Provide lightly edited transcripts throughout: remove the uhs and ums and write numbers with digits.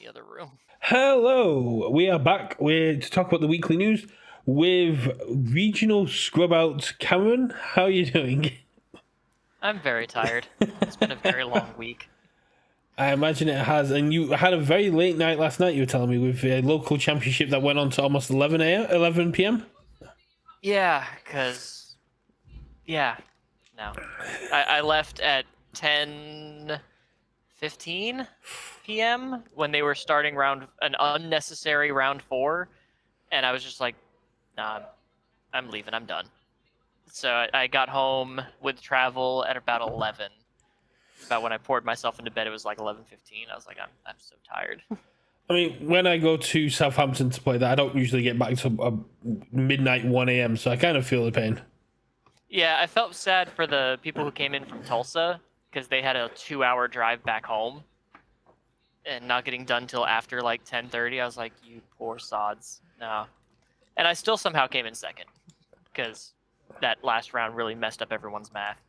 other room. Hello, we are back to talk about the weekly news with regional scrub out Cameron. How are you doing? I'm very tired. It's been a very long week. I imagine it has, and you had a very late night last night. You were telling me with a local championship that went on to almost 11 p.m. Yeah, no. I left at 10:15 p.m. when they were starting an unnecessary round 4, and I was just like, nah, I'm leaving. I'm done. So I got home with travel at about 11. About when I poured myself into bed, it was like 11:15. I was like, I'm so tired. I mean, when I go to Southampton to play that, I don't usually get back to midnight 1 a.m., so I kind of feel the pain. Yeah, I felt sad for the people who came in from Tulsa because they had a 2-hour drive back home and not getting done till after like 10:30. I was like, you poor sods. No. And I still somehow came in second because that last round really messed up everyone's math.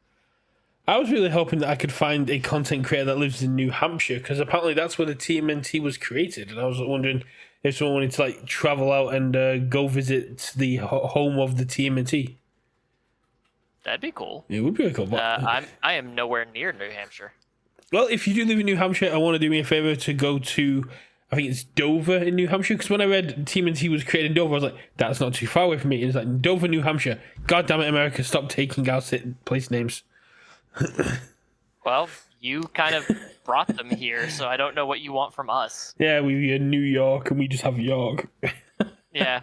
I was really hoping that I could find a content creator that lives in New Hampshire, because apparently that's where the TMNT was created, and I was wondering if someone wanted to like travel out and go visit the home of the TMNT. That'd be cool. It would be really cool. But I am nowhere near New Hampshire. well, if you do live in New Hampshire, I want to do me a favor to go to, I think it's Dover in New Hampshire, because when I read TMNT was created in Dover, I was like, that's not too far away from me. And it's like, Dover, New Hampshire. God damn it, America, stop taking our place names. Well, you kind of brought them here, so I don't know what you want from us. Yeah, we're in New York, and we just have York. Yeah.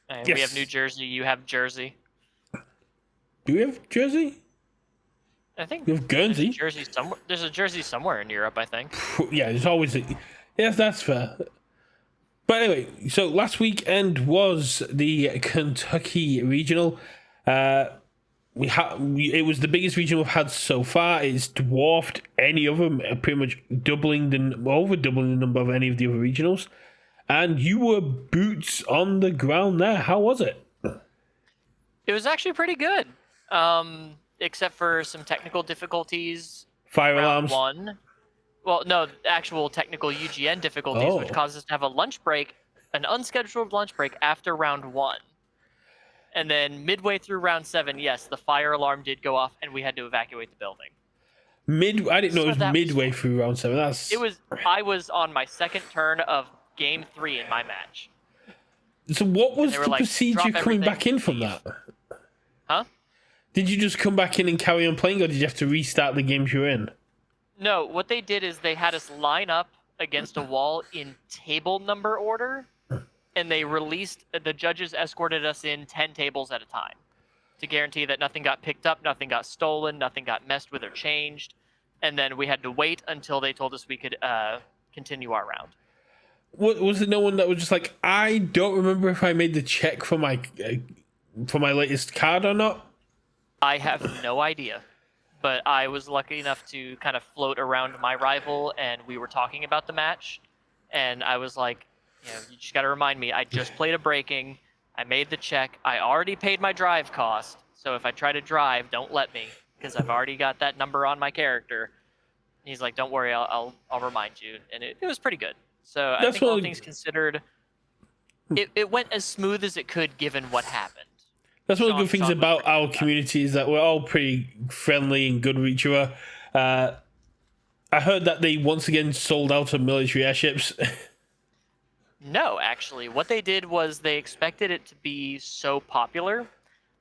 Yes. We have New Jersey, you have Jersey. Do we have Jersey? I think we have Guernsey. There's a Jersey somewhere in Europe, I think. Yeah, there's always yes, that's fair. But anyway, so last weekend was the Kentucky Regional. It was the biggest regional we've had so far. It's dwarfed any other, pretty much over doubling the number of any of the other regionals. And you were boots on the ground there. How was it? It was actually pretty good, except for some technical difficulties. Fire alarms. Round 1. Well, no, actual technical UGN difficulties, which caused us to have a lunch break, an unscheduled lunch break after round 1. And then midway through round 7, yes, the fire alarm did go off, and we had to evacuate the building. I didn't know it was midway through round 7. I was on my second turn of game 3 in my match. So what was the procedure coming back in from that? Huh? Did you just come back in and carry on playing, or did you have to restart the games you were in? No, what they did is they had us line up against a wall in table number order, and the judges escorted us in 10 tables at a time to guarantee that nothing got picked up, nothing got stolen, nothing got messed with or changed, and then we had to wait until they told us we could continue our round. Was there no one that was just like, I don't remember if I made the check for my latest card or not? I have no idea, but I was lucky enough to kind of float around my rival, and we were talking about the match, and I was like, you just got to remind me, I just played a breaking, I made the check, I already paid my drive cost, so if I try to drive, don't let me, because I've already got that number on my character. And he's like, don't worry, I'll remind you, and it was pretty good. So I think all things considered, it went as smooth as it could given what happened. That's one of the good things about our community is that we're all pretty friendly and good with each other. I heard that they once again sold out of military airships. No, actually. What they did was they expected it to be so popular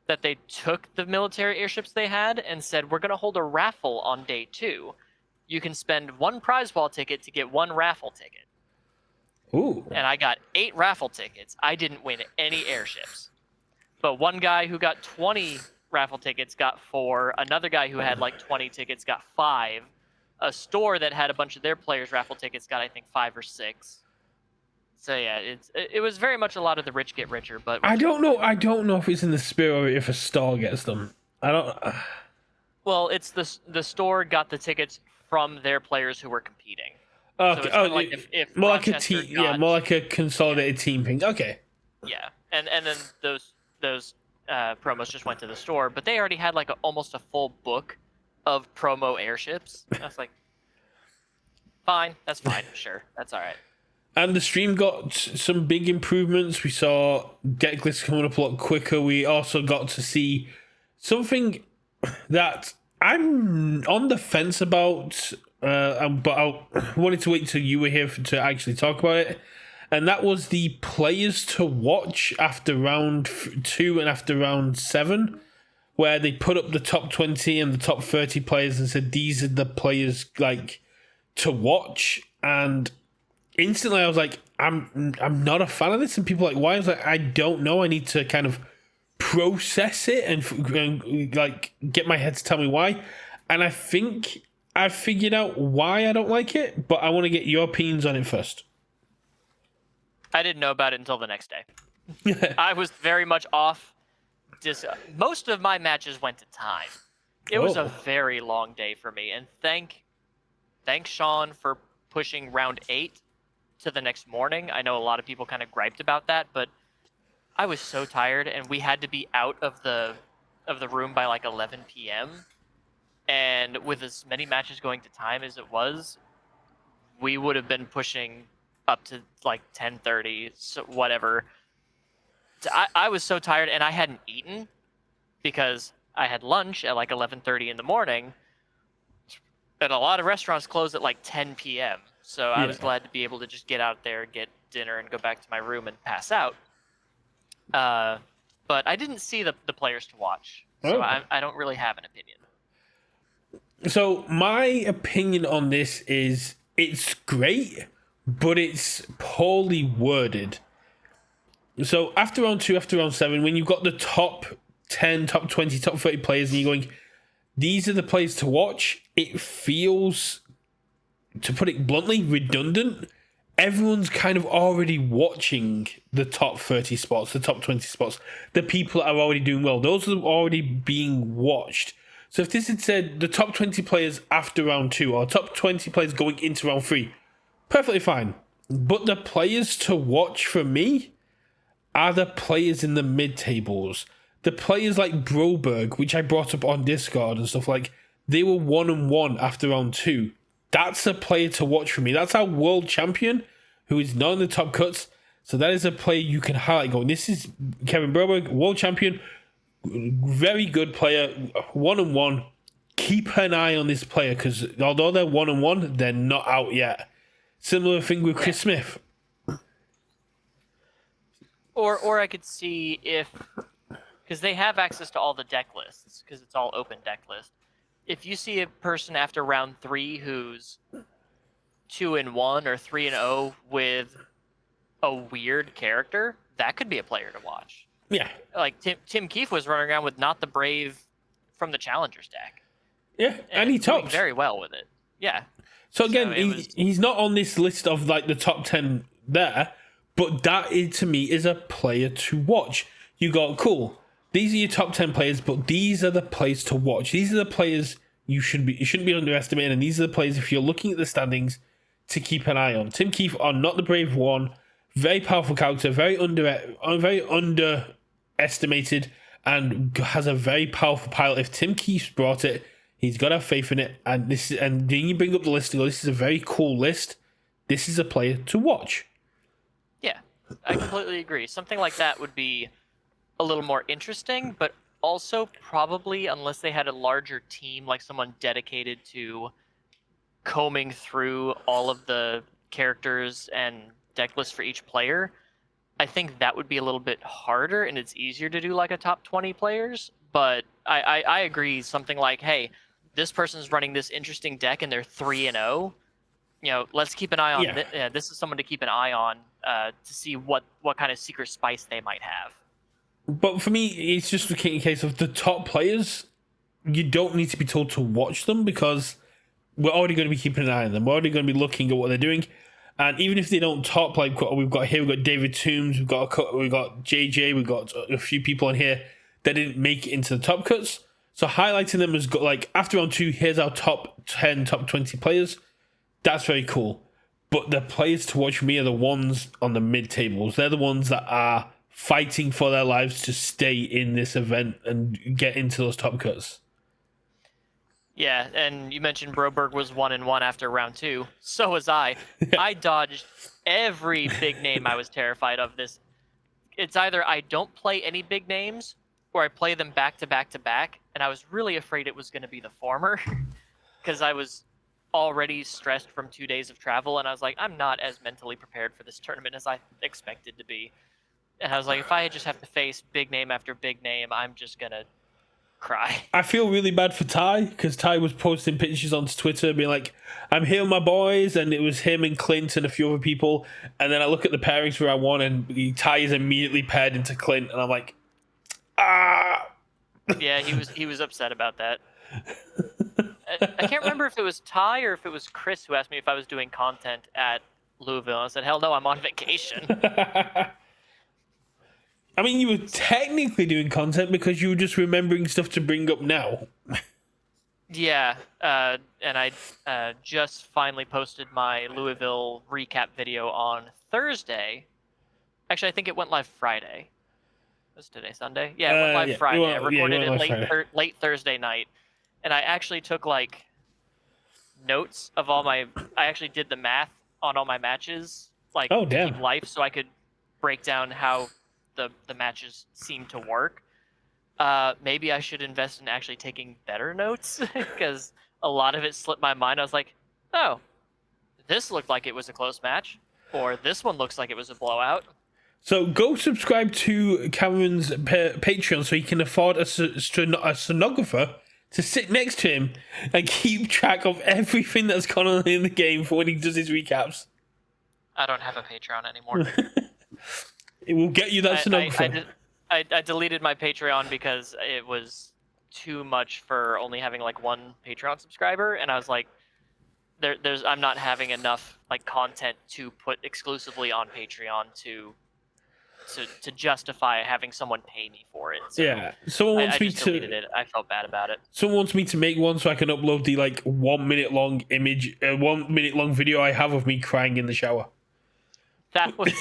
that they took the military airships they had and said, we're going to hold a raffle on day 2. You can spend 1 prize ball ticket to get 1 raffle ticket. Ooh. And I got 8 raffle tickets. I didn't win any airships. But one guy who got 20 raffle tickets got 4. Another guy who had like 20 tickets got 5. A store that had a bunch of their players' raffle tickets got, I think, 5 or 6. So yeah, it was very much a lot of the rich get richer. But I don't know if it's in the spirit or if a store gets them. I don't. Well, it's the store got the tickets from their players who were competing. Okay. So like if more like a team. Yeah, more like a consolidated team thing. Okay. Yeah, and then those promos just went to the store, but they already had like almost a full book of promo airships. I was like, fine, that's fine, sure, that's all right. And the stream got some big improvements. We saw deck lists coming up a lot quicker. We also got to see something that I'm on the fence about, but I wanted to wait till you were here to actually talk about it. And that was the players to watch after round 2 and after round 7, where they put up the top 20 and the top 30 players and said these are the players like to watch. And instantly I was like, I'm not a fan of this. And people were like, why? I was like, I don't know. I need to kind of process it and like get my head to tell me why. And I think I figured out why I don't like it, but I want to get your opinions on it first. I didn't know about it until the next day. I was very much off. Most of my matches went to time. It was a very long day for me, and thanks Sean for pushing round 8 to the next morning. I know a lot of people kind of griped about that, but I was so tired, and we had to be out of the room by like 11 p.m. And with as many matches going to time as it was, we would have been pushing up to like 10:30, so whatever. I was so tired, and I hadn't eaten because I had lunch at like 11:30 in the morning, and a lot of restaurants close at like 10 p.m. So I was glad to be able to just get out there, get dinner, and go back to my room and pass out. But I didn't see the players to watch, so I don't really have an opinion. So my opinion on this is it's great, but it's poorly worded. So after round 2, after round 7, when you've got the top 10, top 20, top 30 players, and you're going, these are the players to watch, it feels, to put it bluntly, redundant. Everyone's kind of already watching the top 30 spots, the top 20 spots. The people that are already doing well, those are already being watched. So if this had said the top 20 players after round 2 or top 20 players going into round 3, perfectly fine. But the players to watch for me are the players in the mid-tables. The players like Broberg, which I brought up on Discord and stuff, like, they were 1-1 after round 2. That's a player to watch for me. That's our world champion who is not in the top cuts. So that is a player you can highlight going, this is Kevin Broberg, world champion, very good player, 1-1. Keep an eye on this player because although they're 1-1, they're not out yet. Similar thing with Chris Smith. Or I could see if, because they have access to all the deck lists, because it's all open deck list. If you see a person after round 3 who's 2-1 or 3-0 with a weird character, that could be a player to watch. Yeah. Like Tim Keefe was running around with Not the Brave from the Challengers deck. Yeah, and he doing topped very well with it. Yeah. So again, he's not on this list of like the top 10 there, but that is, to me, is a player to watch. You go, cool. These are your top 10 players, but these are the players to watch. These are the players you shouldn't be underestimating, and these are the players, if you're looking at the standings, to keep an eye on. Tim Keefe on Not the Brave 1, very powerful character, very underestimated, and has a very powerful pilot. If Tim Keefe's brought it, he's got to have faith in it. And then you bring up the list and go, this is a very cool list. This is a player to watch. Yeah, I completely agree. Something like that would be a little more interesting, but also probably, unless they had a larger team, like someone dedicated to combing through all of the characters and deck lists for each player, I think that would be a little bit harder, and it's easier to do like a top 20 players. But I agree, something like, hey, this person's running this interesting deck and they're 3-0. You know, let's keep an eye on this is someone to keep an eye on to see what kind of secret spice they might have. But for me, it's just a case of the top players, you don't need to be told to watch them because we're already going to be keeping an eye on them. We're already going to be looking at what they're doing. And even if they don't top, like what we've got here, we've got David Toombs, we've got JJ, we've got a few people on here that didn't make it into the top cuts. So highlighting them as like after round 2, here's our top 10, top 20 players. That's very cool. But the players to watch for me are the ones on the mid tables. They're the ones that are fighting for their lives to stay in this event and get into those top cuts. Yeah, and you mentioned Broberg was 1-1 after round 2. So was I. I dodged every big name I was terrified of this. It's either I don't play any big names or I play them back to back to back, and I was really afraid it was going to be the former because I was already stressed from 2 days of travel, and I was like, I'm not as mentally prepared for this tournament as I expected to be. And I was like, if I just have to face big name after big name, I'm just going to cry. I feel really bad for Ty because Ty was posting pictures on Twitter being like, I'm here with my boys, and it was him and Clint and a few other people, and then I look at the pairings for round 1 and Ty is immediately paired into Clint, and I'm like, ah. Yeah, he was upset about that. I can't remember if it was Ty or if it was Chris who asked me if I was doing content at Louisville. I said, hell no, I'm on vacation. I mean, you were technically doing content because you were just remembering stuff to bring up now. Yeah, and I just finally posted my Louisville recap video on Thursday. Actually, I think it went live Friday. Was today Sunday? Yeah, it went live Friday. I recorded it late Thursday night, and I actually took like notes of all my. I actually did the math on all my matches, like to keep life, so I could break down how the matches seem to work. Maybe I should invest in actually taking better notes because a lot of it slipped my mind. I was like, oh, this looked like it was a close match, or this one looks like it was a blowout. So go subscribe to Cameron's Patreon so he can afford a stenographer to sit next to him and keep track of everything that's gone on in the game for when he does his recaps. I don't have a Patreon anymore. It will get you that stenographer. I deleted my Patreon because it was too much for only having like one Patreon subscriber, and I was like, I'm not having enough like content to put exclusively on Patreon to justify having someone pay me for it. So yeah, someone wants me to. Deleted it. I felt bad about it. Someone wants me to make one so I can upload the like 1 minute long image, 1 minute long video I have of me crying in the shower. That was.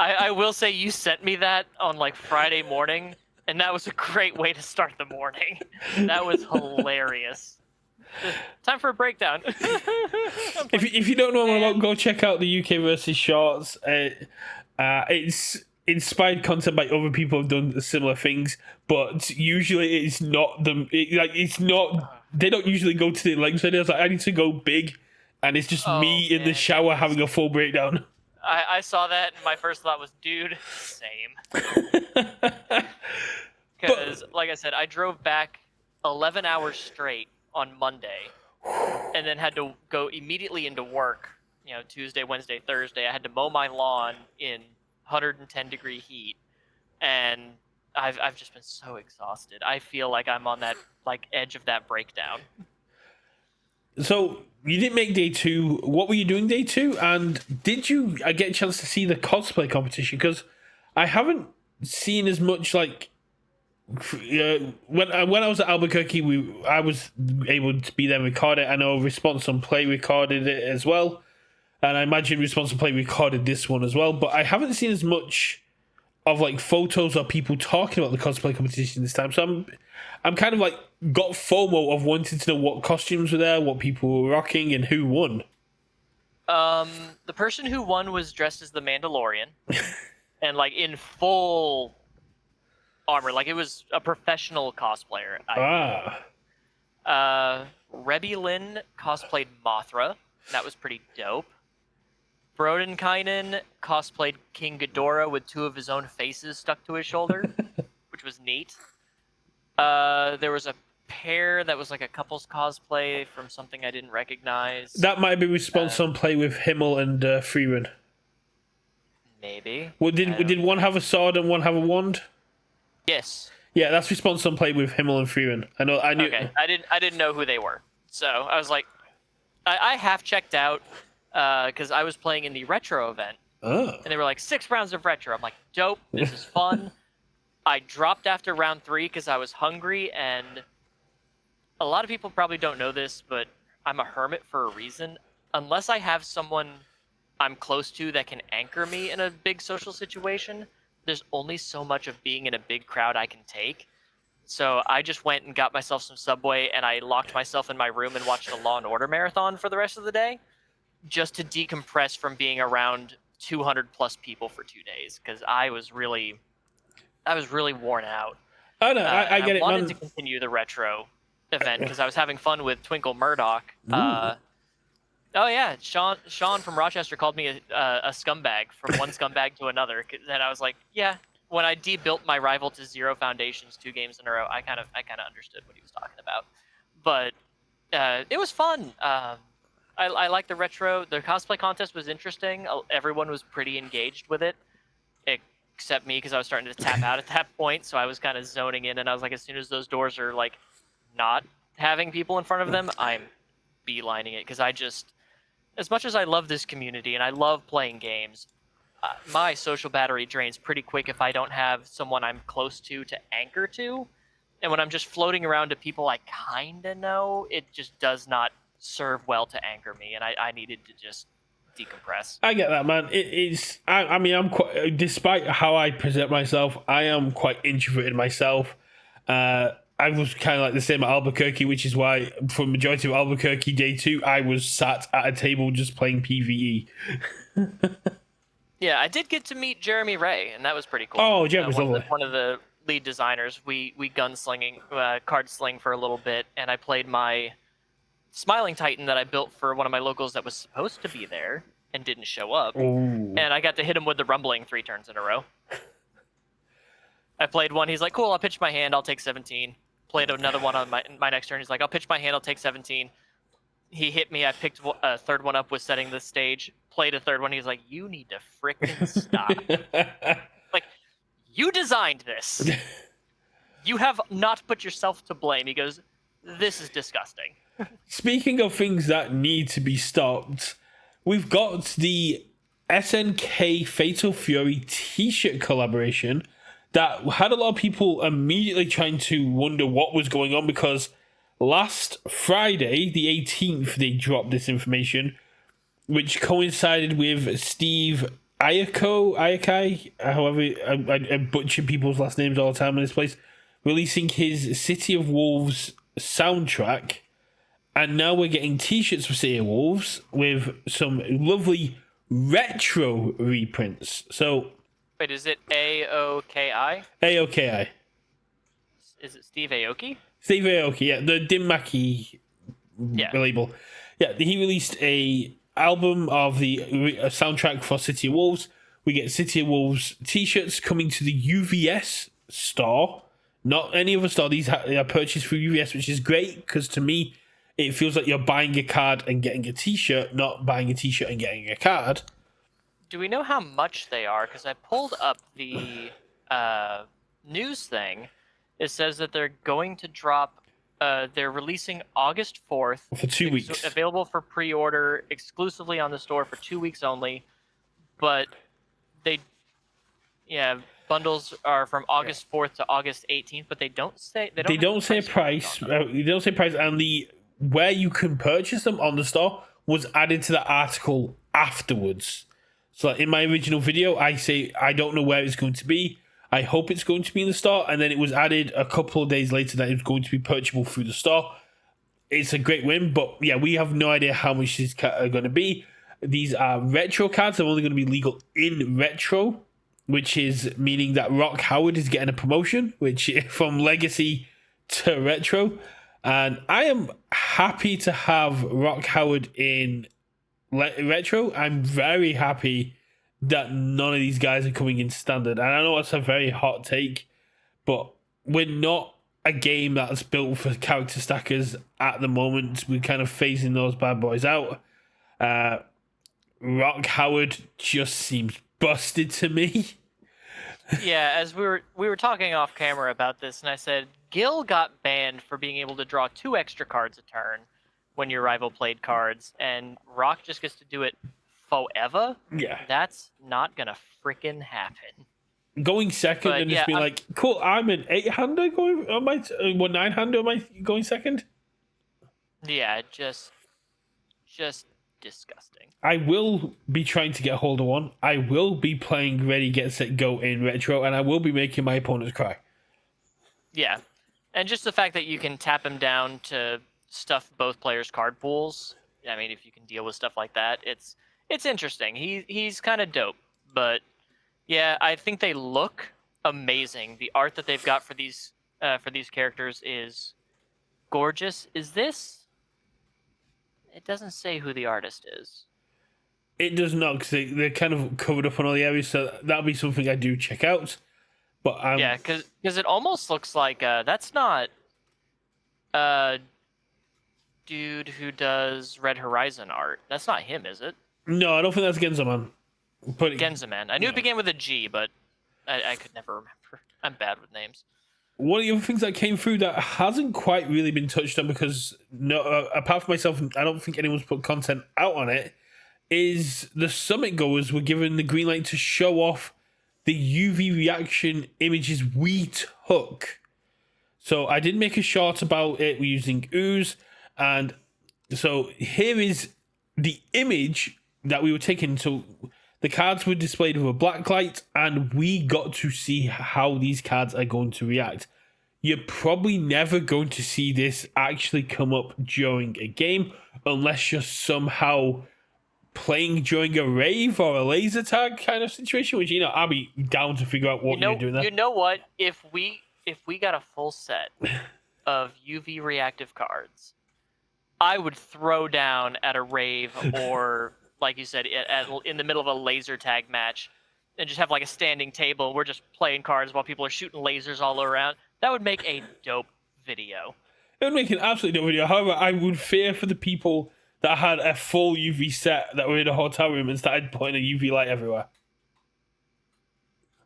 I will say you sent me that on like Friday morning, and that was a great way to start the morning. That was hilarious. Time for a breakdown. If you don't know what I'm about, go check out the UKVersus shorts. It's inspired content by other people who've done similar things, but usually it's not them. It's not. They don't usually go to the length videos. Like, I need to go big, and it's just me in the shower having a full breakdown. I saw that, and my first thought was, dude, same. Because, like I said, I drove back 11 hours straight on Monday, and then had to go immediately into work. You know, Tuesday, Wednesday, Thursday. I had to mow my lawn in 110-degree heat, and I've just been so exhausted. I feel like I'm on that like edge of that breakdown. So you didn't make day 2. What were you doing day 2? And did you get a chance to see the cosplay competition? Because I haven't seen as much like when I was at Albuquerque. I was able to be there and record it. I know Response on Play recorded it as well, and I imagine Response on Play recorded this one as well. But I haven't seen as much of like photos or people talking about the cosplay competition this time. So I'm kind of like got FOMO of wanting to know what costumes were there, what people were rocking, and who won. The person who won was dressed as the Mandalorian, and like in full armor, like it was a professional cosplayer. Rebby Lynn cosplayed Mothra. That was pretty dope. Brodenkainen cosplayed King Ghidorah with 2 of his own faces stuck to his shoulder, which was neat. There was a pair that was like a couple's cosplay from something I didn't recognize. That might be Response on Play with Himmel and Freeman. Maybe. Well, did one have a sword and one have a wand? Yes. Yeah, that's Response on Play with Himmel and Freeman. I knew. Okay, I didn't know who they were, so I was like, I half checked out because I was playing in the retro event, and they were like 6 rounds of retro. I'm like, dope, this is fun. I dropped after round 3 because I was hungry, and a lot of people probably don't know this, but I'm a hermit for a reason. Unless I have someone I'm close to that can anchor me in a big social situation, there's only so much of being in a big crowd I can take. So I just went and got myself some Subway, and I locked myself in my room and watched a Law and Order marathon for the rest of the day, just to decompress from being around 200 plus people for 2 days, because I was really worn out. Oh no, I get I it, wanted man. to continue the retro event because I was having fun with Twinkle Murdoch. Ooh. Oh yeah, Sean from Rochester called me a scumbag from one scumbag to another, and I was like, yeah. When I debuilt my rival to 0 foundations 2 games in a row, I kind of understood what he was talking about. But it was fun. I like the retro. The cosplay contest was interesting. Everyone was pretty engaged with it, except me, because I was starting to tap out at that point. So I was kind of zoning in, and I was like, as soon as those doors are like not having people in front of them, I'm beelining it, because as much as I love this community and I love playing games, my social battery drains pretty quick if I don't have someone I'm close to anchor to. And when I'm just floating around to people I kind of know, it just does not serve well to anchor me, and I needed to just decompress. I get that, man. It's. I mean, I'm quite. Despite how I present myself, I am quite introverted myself. I was kind of like the same at Albuquerque, which is why for the majority of Albuquerque day 2, I was sat at a table just playing PvE. Yeah, I did get to meet Jeremy Ray, and that was pretty cool. Oh, Jeremy's lovely. One of the lead designers. We gunslinging, card sling for a little bit, and I played my Smiling Titan that I built for one of my locals that was supposed to be there and didn't show up. Ooh. And I got to hit him with the rumbling 3 turns in a row. I played one. He's like, cool, I'll pitch my hand. I'll take 17. Played another one on my next turn. He's like, I'll pitch my hand. I'll take 17. He hit me. I picked a third one up with setting the stage. Played a third one. He's like, you need to frickin' stop. Like, you designed this. You have not put yourself to blame. He goes, this is disgusting. Speaking of things that need to be stopped, we've got the SNK Fatal Fury t-shirt collaboration that had a lot of people immediately trying to wonder what was going on, because last Friday, the 18th, they dropped this information, which coincided with Steve Aoki, however, I butcher people's last names all the time in this place, releasing his City of Wolves soundtrack. And now we're getting t-shirts for City of Wolves with some lovely retro reprints. So, wait, is it Aoki? Aoki. Is it Steve Aoki? Steve Aoki, yeah, the Dim Mackey label. Yeah, he released a album of the soundtrack for City of Wolves. We get City of Wolves t-shirts coming to the UVS store. Not any other store. These are purchased through UVS, which is great, because to me, it feels like you're buying a card and getting a t-shirt, not buying a t-shirt and getting a card. Do we know how much they are? Because I pulled up the news thing. It says that they're going to drop, they're releasing August 4th. For 2 weeks. Available for pre-order exclusively on the store for 2 weeks only. But bundles are from August 4th to August 18th, but they don't say They don't say price. They don't say price, and the where you can purchase them on the store was added to the article afterwards. So in my original video, I say I don't know where it's going to be. I hope it's going to be in the store, and then it was added a couple of days later that it's going to be purchasable through the store. It's a great win, but yeah, we have no idea how much these are going to be. These are retro cards. They're only going to be legal in retro, which is meaning that Rock Howard is getting a promotion, which from legacy to retro. And I am happy to have Rock Howard in retro. I'm very happy that none of these guys are coming in standard. And I know it's a very hot take, but we're not a game that's built for character stackers at the moment. We're kind of phasing those bad boys out. Rock Howard just seems busted to me. Yeah, as we were talking off camera about this, and I said Gil got banned for being able to draw 2 extra cards a turn when your rival played cards, and Rock just gets to do it forever. Yeah, that's not gonna freaking happen. Going second and just being like, cool, I'm an 8-hander going on my 9-hander. Am I going second? Yeah, just disgusting. I will be trying to get hold of one. I will be playing Ready, Get, Set, Go in retro, and I will be making my opponents cry. Yeah. And just the fact that you can tap him down to stuff both players' card pools. I mean, if you can deal with stuff like that, it's interesting. He's kind of dope. But yeah, I think they look amazing. The art that they've got for these characters is gorgeous. Is this? It doesn't say who the artist is. It does not, because they're kind of covered up on all the areas, so that'll be something I do check out. But yeah, because it almost looks like that's not dude who does Red Horizon art. That's not him, is it? No, I don't think that's Genzaman. But Genzaman. I knew it began with a G, but I could never remember. I'm bad with names. One of the other things that came through that hasn't quite really been touched on, because apart from myself, I don't think anyone's put content out on it, is the summit goers were given the green light to show off the UV reaction images we took. So I did make a short about it. We're using ooze, and so here is the image that we were taking. So the cards were displayed with a black light, and we got to see how these cards are going to react. You're probably never going to see this actually come up during a game, unless you're somehow playing during a rave or a laser tag kind of situation, which, I'll be down to figure out what you're doing there. You know what? If we got a full set of UV reactive cards, I would throw down at a rave or, like you said, in the middle of a laser tag match, and just have like a standing table. We're just playing cards while people are shooting lasers all around. That would make a dope video. It would make an absolutely dope video. However, I would fear for the people that had a full UV set that were in a hotel room and started putting a UV light everywhere.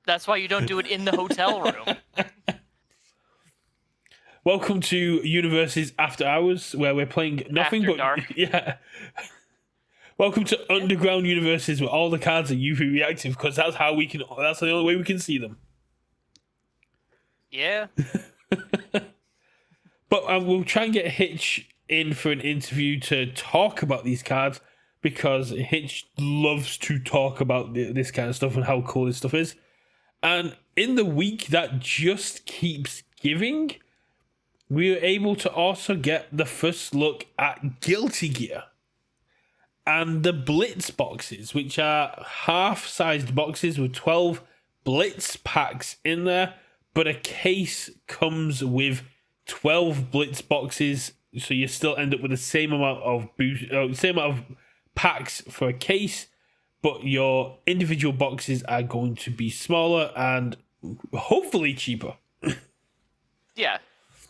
That's why you don't do it in the hotel room. Welcome to Universus After Hours, where we're playing nothing After but dark. Yeah. Welcome to Underground Universes, where all the cards are UV reactive, because that's the only way we can see them. Yeah. But we'll try and get Hitch in for an interview to talk about these cards, because Hitch loves to talk about this kind of stuff and how cool this stuff is. And in the week that just keeps giving, we were able to also get the first look at Guilty Gear and the Blitz boxes, which are half-sized boxes with 12 Blitz packs in there, but a case comes with 12 Blitz boxes, so you still end up with the same amount of packs for a case, but your individual boxes are going to be smaller and hopefully cheaper. Yeah.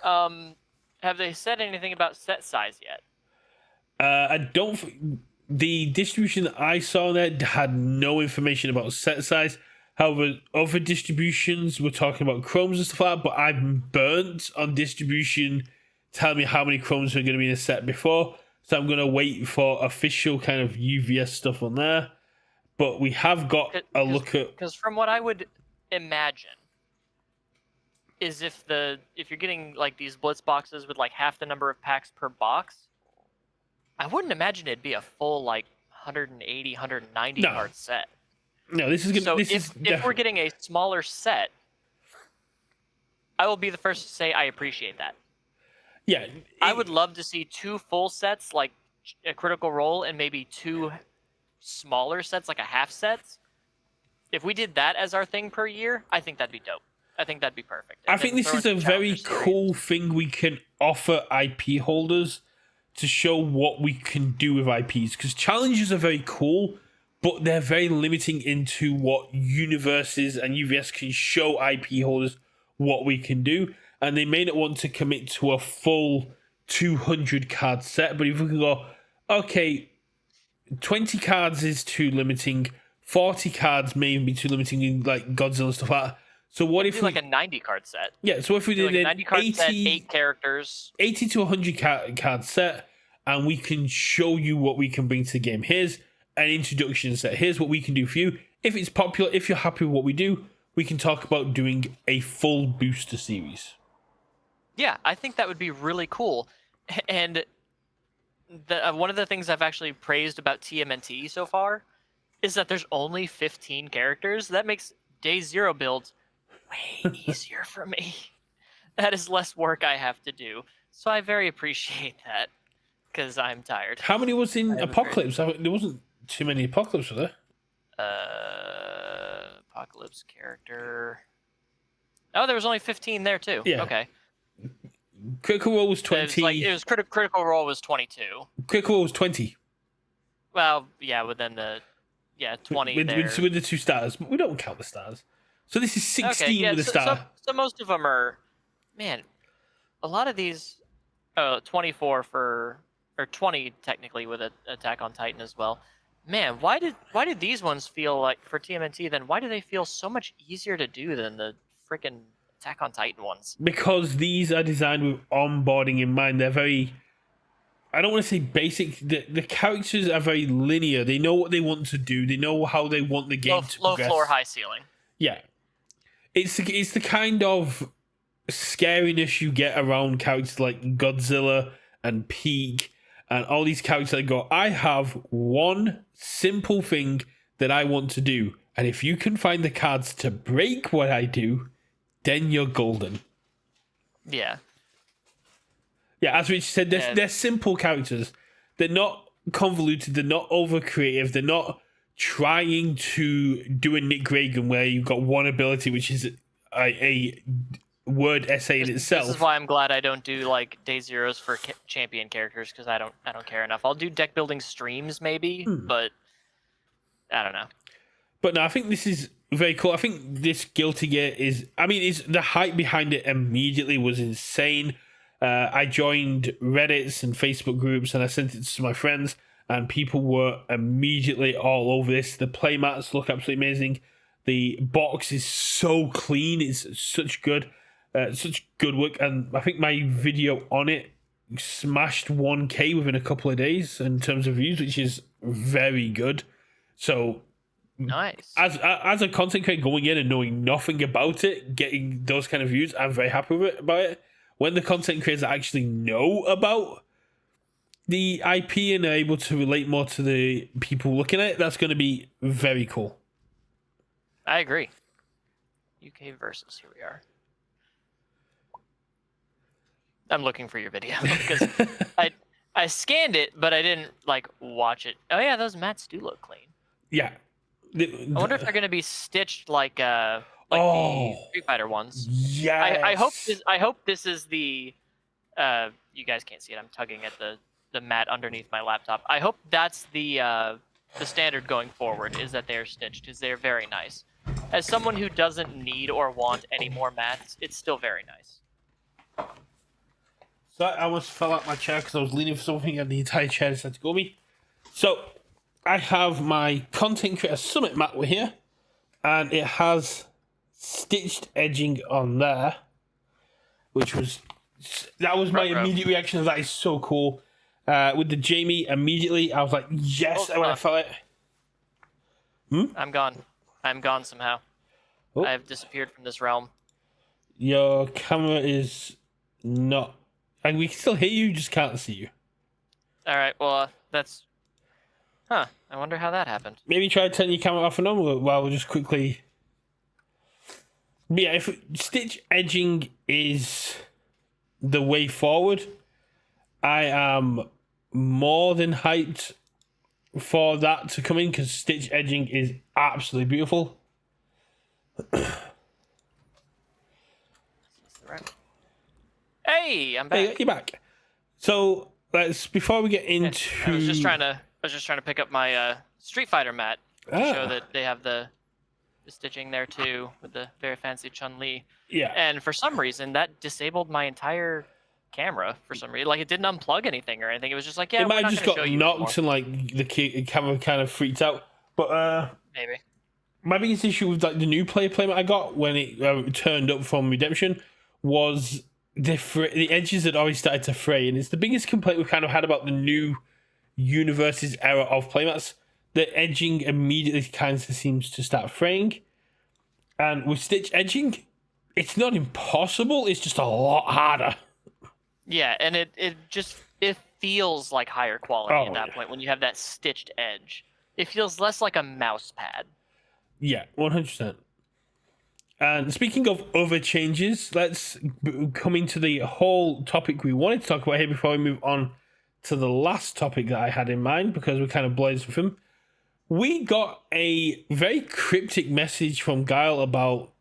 Have they said anything about set size yet? I don't. The distribution that I saw there had no information about set size. However, other distributions were talking about chromes and stuff like that, but I'm burnt on distribution telling me how many chromes are going to be in a set before. So I'm going to wait for official kind of UVS stuff on there. But we have got a look at... Because from what I would imagine is if you're getting like these Blitz boxes with like half the number of packs per box, I wouldn't imagine it'd be a full like 180, 190 card set. No, this is going to... So if we're getting a smaller set, I will be the first to say I appreciate that. Yeah. I would love to see 2 full sets, like a Critical Role, and maybe 2 smaller sets, like a half sets. If we did that as our thing per year, I think that'd be dope. I think that'd be perfect. I think this is a very cool thing we can offer IP holders to show what we can do with IPs. Because challenges are very cool, but they're very limiting into what Universes and UVS can show IP holders what we can do. And they may not want to commit to a full 200 card set, but if we can go, okay, 20 cards is too limiting, 40 cards may even be too limiting in like Godzilla and stuff like that. So what if we like a 90 card set? Yeah, so if we did like a 90 card 80, set, 8 characters, 80 to 100 card set, and we can show you what we can bring to the game. Here's an introduction set. Here's what we can do for you. If it's popular, if you're happy with what we do, we can talk about doing a full booster series. Yeah, I think that would be really cool. And one of the things I've actually praised about TMNT so far is that there's only 15 characters. That makes Day 0 builds way easier for me. that is less work I have to do. So I very appreciate that because I'm tired. How many was in I have a Apocalypse? There wasn't too many Apocalypse, was there? Apocalypse character. Oh, there was only 15 there too. Yeah. Okay. Critical Role was 20. It was critical role was 22. Critical Role was 20. Well, yeah, within the 20 there. With the 2 stars. But we don't count the stars. So this is 16 okay, yeah, with a star. So most of them are, man, a lot of these, 24 for, or 20 technically with Attack on Titan as well. Man, why did these ones feel like, for TMNT then, why do they feel so much easier to do than the freaking Attack on Titan ones? Because these are designed with onboarding in mind. They're very, I don't want to say basic. The characters are very linear. They know what they want to do. They know how they want the game to low progress. floor, high ceiling. Yeah. It's the kind of scariness you get around characters like Godzilla and Peak and all these characters that go, I have one simple thing that I want to do. And if you can find the cards to break what I do, then you're golden. Yeah. Yeah, as Rich said, they're simple characters. They're not convoluted. They're not over creative. They're not trying to do a Nick Reagan where you've got one ability, which is a word essay in itself. This is why I'm glad I don't do like day zeros for champion characters because I don't care enough. I'll do deck building streams maybe, but I don't know. But no, I think this is very cool. I think this Guilty Gear is, the hype behind it immediately was insane. I joined Reddits and Facebook groups and I sent it to my friends and people were immediately all over this. The playmats look absolutely amazing. The box is so clean. It's such good work. And I think my video on it smashed 1K within a couple of days in terms of views, which is very good. So nice. As a content creator going in and knowing nothing about it, getting those kind of views, I'm very happy with about it. When the content creators actually know about the IP and are able to relate more to the people looking at it, that's going to be very cool. I agree. UKVersus, here we are. I'm looking for your video because I scanned it, but I didn't like watch it. Oh yeah, those mats do look clean. Yeah. I wonder if they're gonna be stitched like the Street Fighter ones. Yeah. I hope this is the you guys can't see it. I'm tugging at the mat underneath my laptop. I hope that's the standard going forward is that they're stitched because they're very nice. As someone who doesn't need or want any more mats, it's still very nice. So I almost fell out my chair because I was leaning for something and the entire chair decided to go me. So I have my Content Creator Summit mat with here and it has stitched edging on there, that was my immediate reaction of that is so cool. With the Jamie, immediately I was like, yes, when I felt it. I'm gone somehow. Oh. I have disappeared from this realm. Your camera is not, and we can still hear you, just can't see you. All right, well, that's... Huh, I wonder how that happened. Maybe try to turn your camera off and on while we'll just quickly... But yeah, if stitch edging is the way forward, I am more than hyped for that to come in because stitch edging is absolutely beautiful. Hey, I'm back. Hey, you're back. So before we get into... I was just trying to pick up my Street Fighter mat to show that they have the stitching there too with the very fancy Chun-Li. Yeah. And for some reason that disabled my entire camera for some reason. Like it didn't unplug anything or anything. It was just like, yeah, it might have just got knocked and like the camera kind of freaked out. But maybe. My biggest issue with like the new playmat I got when it turned up from Redemption was the edges had already started to fray, and it's the biggest complaint we've kind of had about the new Universus era of playmats. The edging immediately kind of seems to start fraying, and with stitch edging, it's not impossible. It's just a lot harder. Yeah, and it feels like higher quality at that point when you have that stitched edge. It feels less like a mouse pad. Yeah, 100%. And speaking of other changes, let's come into the whole topic we wanted to talk about here before we move on to the last topic that I had in mind, because we kind of blazed with him. We got a very cryptic message from Guile about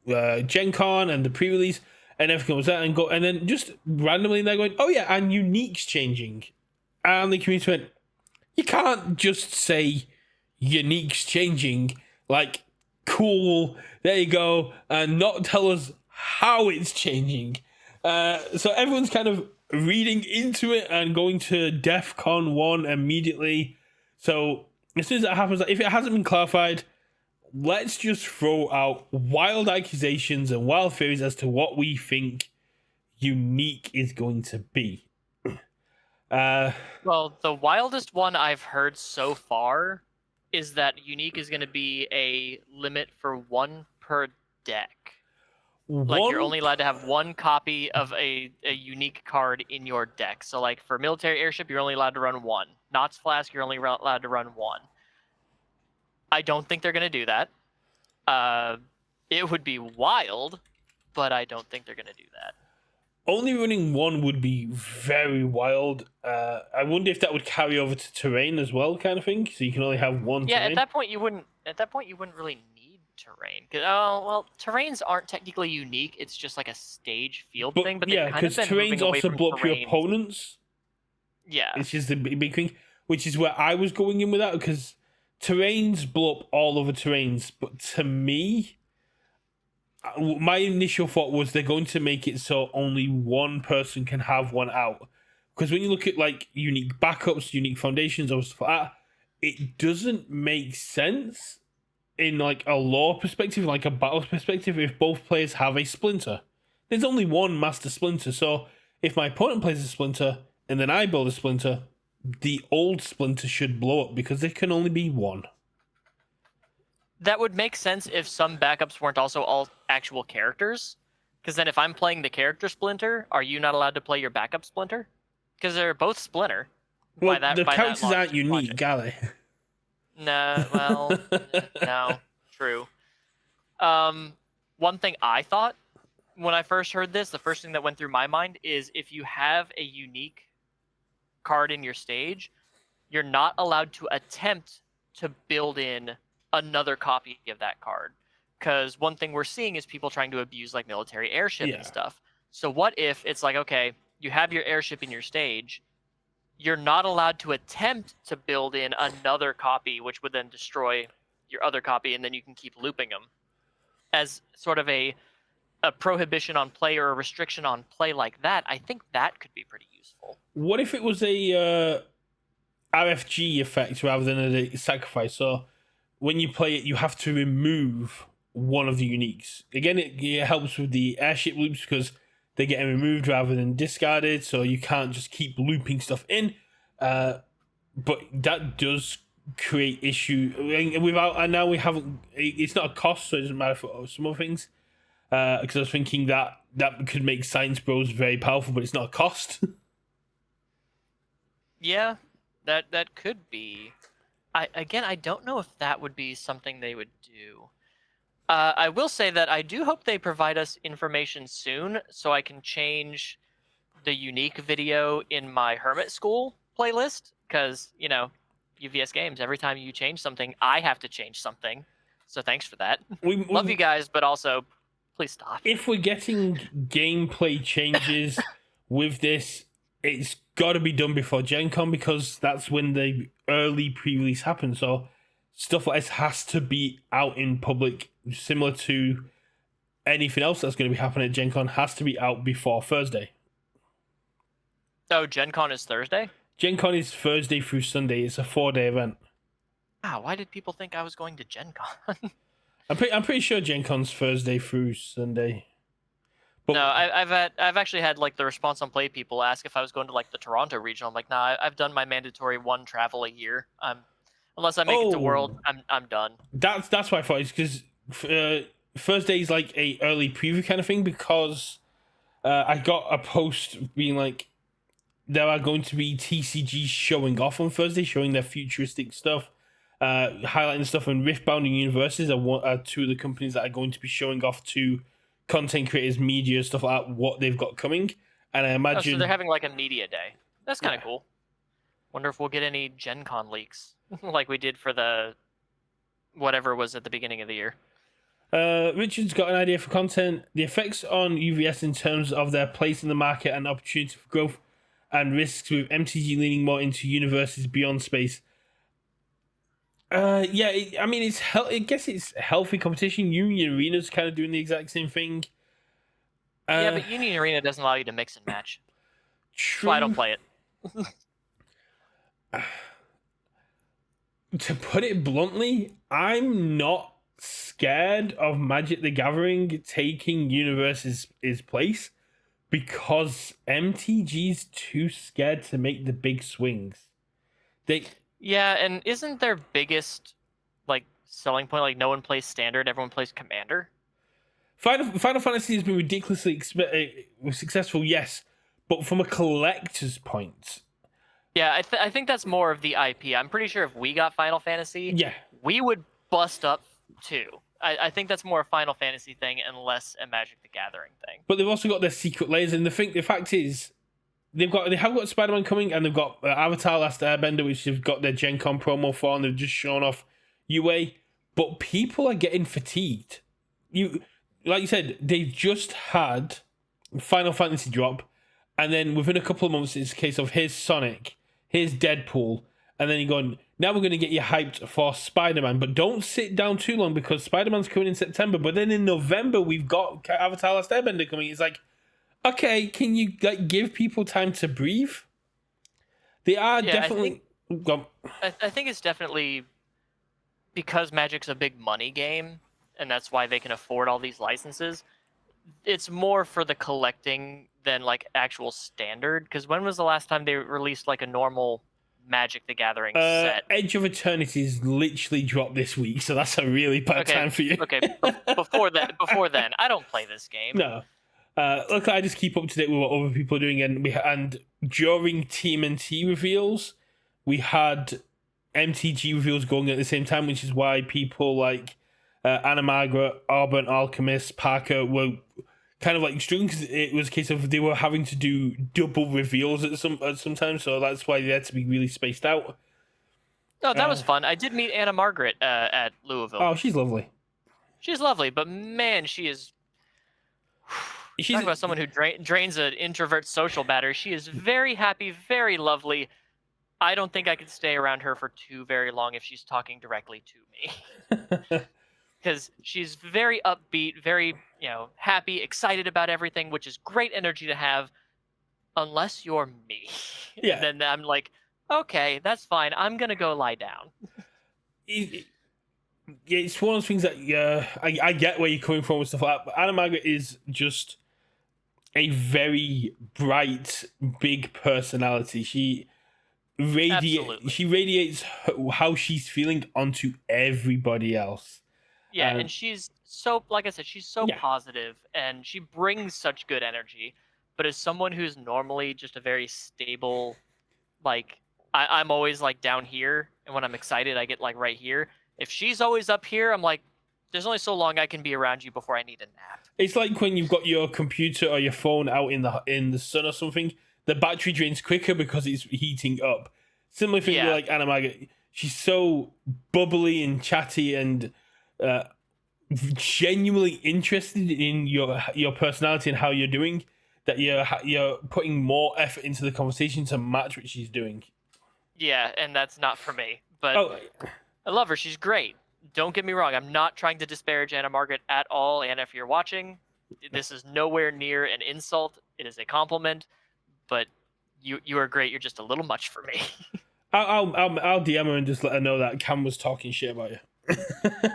Gen Con and the pre-release and everything was that, and then just randomly they're going, oh yeah, and Unique's changing. And the community went, you can't just say Unique's changing, like, cool, there you go, and not tell us how it's changing. So everyone's kind of reading into it and going to DEF CON 1 immediately. So as soon as that happens, if it hasn't been clarified, let's just throw out wild accusations and wild theories as to what we think Unique is going to be. Well, the wildest one I've heard so far is that Unique is going to be a limit for 1 per deck. Like, you're only allowed to have 1 copy of a Unique card in your deck. So, like, for Military Airship, you're only allowed to run 1. Knots Flask, you're only allowed to run 1. I don't think they're going to do that. It would be wild, but I don't think they're going to do that. Only running 1 would be very wild. I wonder if that would carry over to terrain as well, kind of thing. So you can only have 1 Yeah, terrain. at that point you wouldn't really need terrain. Well, terrains aren't technically unique. It's just like a stage field thing. But yeah, because terrains also blow up your opponents. Yeah, it's just the big thing, which is where I was going in with that, because terrains blow up all other terrains. But to me, my initial thought was they're going to make it so only 1 person can have 1 out. Because when you look at like unique backups, unique foundations, or stuff like that, it doesn't make sense in like a lore perspective, like a battle perspective, if both players have a splinter. There's only 1 master splinter, so if my opponent plays a splinter and then I build a splinter, the old splinter should blow up because there can only be 1. that would make sense if some backups weren't also all actual characters. Because then if I'm playing the character Splinter, are you not allowed to play your backup Splinter? Because they're both Splinter. Well, the characters aren't unique, are they? No, well, no, true. One thing I thought when I first heard this, the first thing that went through my mind is if you have a unique card in your stage, you're not allowed to attempt to build in another copy of that card. Because one thing we're seeing is people trying to abuse like military airship and stuff. So what if it's like, okay, you have your airship in your stage, you're not allowed to attempt to build in another copy, which would then destroy your other copy, and then you can keep looping them. As sort of a prohibition on play or a restriction on play like that, I think that could be pretty useful. What if it was a RFG effect rather than a sacrifice? So when you play it, you have to remove one of the uniques. Again, it helps with the airship loops because they're getting removed rather than discarded, so you can't just keep looping stuff in. But that does create issue. And now we haven't. It's not a cost, so it doesn't matter for some other things. Because I was thinking that could make Science Bros very powerful, but it's not a cost. Yeah, that could be. I don't know if that would be something they would do. I will say that I do hope they provide us information soon so I can change the unique video in my Hermit School playlist. Because, UVS Games, every time you change something, I have to change something. So thanks for that. We love you guys, but also, please stop. If we're getting gameplay changes with this, it's got to be done before Gen Con because that's when the early pre-release happens. So stuff like this has to be out in public, similar to anything else that's going to be happening at Gen Con, has to be out before Thursday. Oh, Gen Con is Thursday? Gen Con is Thursday through Sunday. It's a 4-day event. Wow, why did people think I was going to Gen Con? I'm pretty sure Gen Con's Thursday through Sunday. But no, I've actually had like the response on Play people ask if I was going to like the Toronto regional. I'm like, nah, I've done my mandatory 1 travel a year. Unless I make it to World, I'm done. That's why I thought it's because Thursday is like a early preview kind of thing because I got a post being like there are going to be TCGs showing off on Thursday, showing their futuristic stuff, highlighting stuff, and Riftbound and Universus are two of the companies that are going to be showing off to content creators, media, stuff like that, what they've got coming. And I imagine... so they're having like a media day. That's kind of Yeah. cool. Wonder if we'll get any Gen Con leaks like we did for the whatever was at the beginning of the year. Richard's got an idea for content. The effects on UVS in terms of their place in the market and opportunity for growth and risks, with MTG leaning more into universes beyond space. I guess it's healthy competition. Union Arena's kind of doing the exact same thing. Yeah, but Union Arena doesn't allow you to mix and match. True. So I don't play it. To put it bluntly, I'm not scared of Magic the Gathering taking Universe's place, because MTG's too scared to make the big swings. Yeah, and isn't their biggest like selling point like no one plays Standard, everyone plays Commander? Final Fantasy has been ridiculously successful, yes, but from a collector's point. Yeah, I think that's more of the IP. I'm pretty sure if we got Final Fantasy, Yeah, we would bust up too. I think that's more a Final Fantasy thing and less a Magic the Gathering thing. but they've also got their secret layers, and the fact is, they have got Spider-Man coming, and they've got Avatar: Last Airbender, which they've got their Gen Con promo for, and they've just shown off UA. But people are getting fatigued. Like you said, they've just had Final Fantasy drop, and then within a couple of months, it's a case of here's Sonic, here's Deadpool, and then you're going, now we're going to get you hyped for Spider-Man, but don't sit down too long, because Spider-Man's coming in September, but then in November, we've got Avatar: Last Airbender coming. It's like, okay, can you give people time to breathe? They are definitely... I think it's definitely because Magic's a big money game, and that's why they can afford all these licenses. It's more for the collecting than like actual Standard. Because when was the last time they released like a normal Magic the Gathering set? Edge of Eternity's literally dropped this week, so that's a really bad time for you. Okay, before then, I don't play this game. No. Look, I just keep up to date with what other people are doing, and during TMNT reveals, we had MTG reveals going at the same time, which is why people like Anna Margaret, Auburn Alchemist, Parker were kind of like struggling, because it was a case of they were having to do double reveals at some time, so that's why they had to be really spaced out. No, that was fun. I did meet Anna Margaret at Louisville. Oh, she's lovely. She's lovely, but man, she's talking about someone who drains an introvert social battery. She is very happy, very lovely. I don't think I could stay around her for too very long if she's talking directly to me. Because she's very upbeat, very happy, excited about everything, which is great energy to have, unless you're me. Yeah. Then I'm like, okay, that's fine. I'm gonna go lie down. It's one of those things that I get where you're coming from with stuff like that. But Anna Margaret is just a very bright, big personality. She radiates how she's feeling onto everybody else. Yeah, and she's so, like I said, she's so positive, and she brings such good energy. But as someone who's normally just a very stable, like, I'm always like down here, and when I'm excited, I get like right here. If she's always up here, I'm like, there's only so long I can be around you before I need a nap. It's like when you've got your computer or your phone out in the sun or something, the battery drains quicker because it's heating up. Similar thing with like Anna Margaret. She's so bubbly and chatty and genuinely interested in your personality and how you're doing, that you're putting more effort into the conversation to match what she's doing. Yeah, and that's not for me. But I love her. She's great. Don't get me wrong. I'm not trying to disparage Anna Margaret at all. And if you're watching, this is nowhere near an insult. It is a compliment. But you are great. You're just a little much for me. I'll DM her and just let her know that Cam was talking shit about you.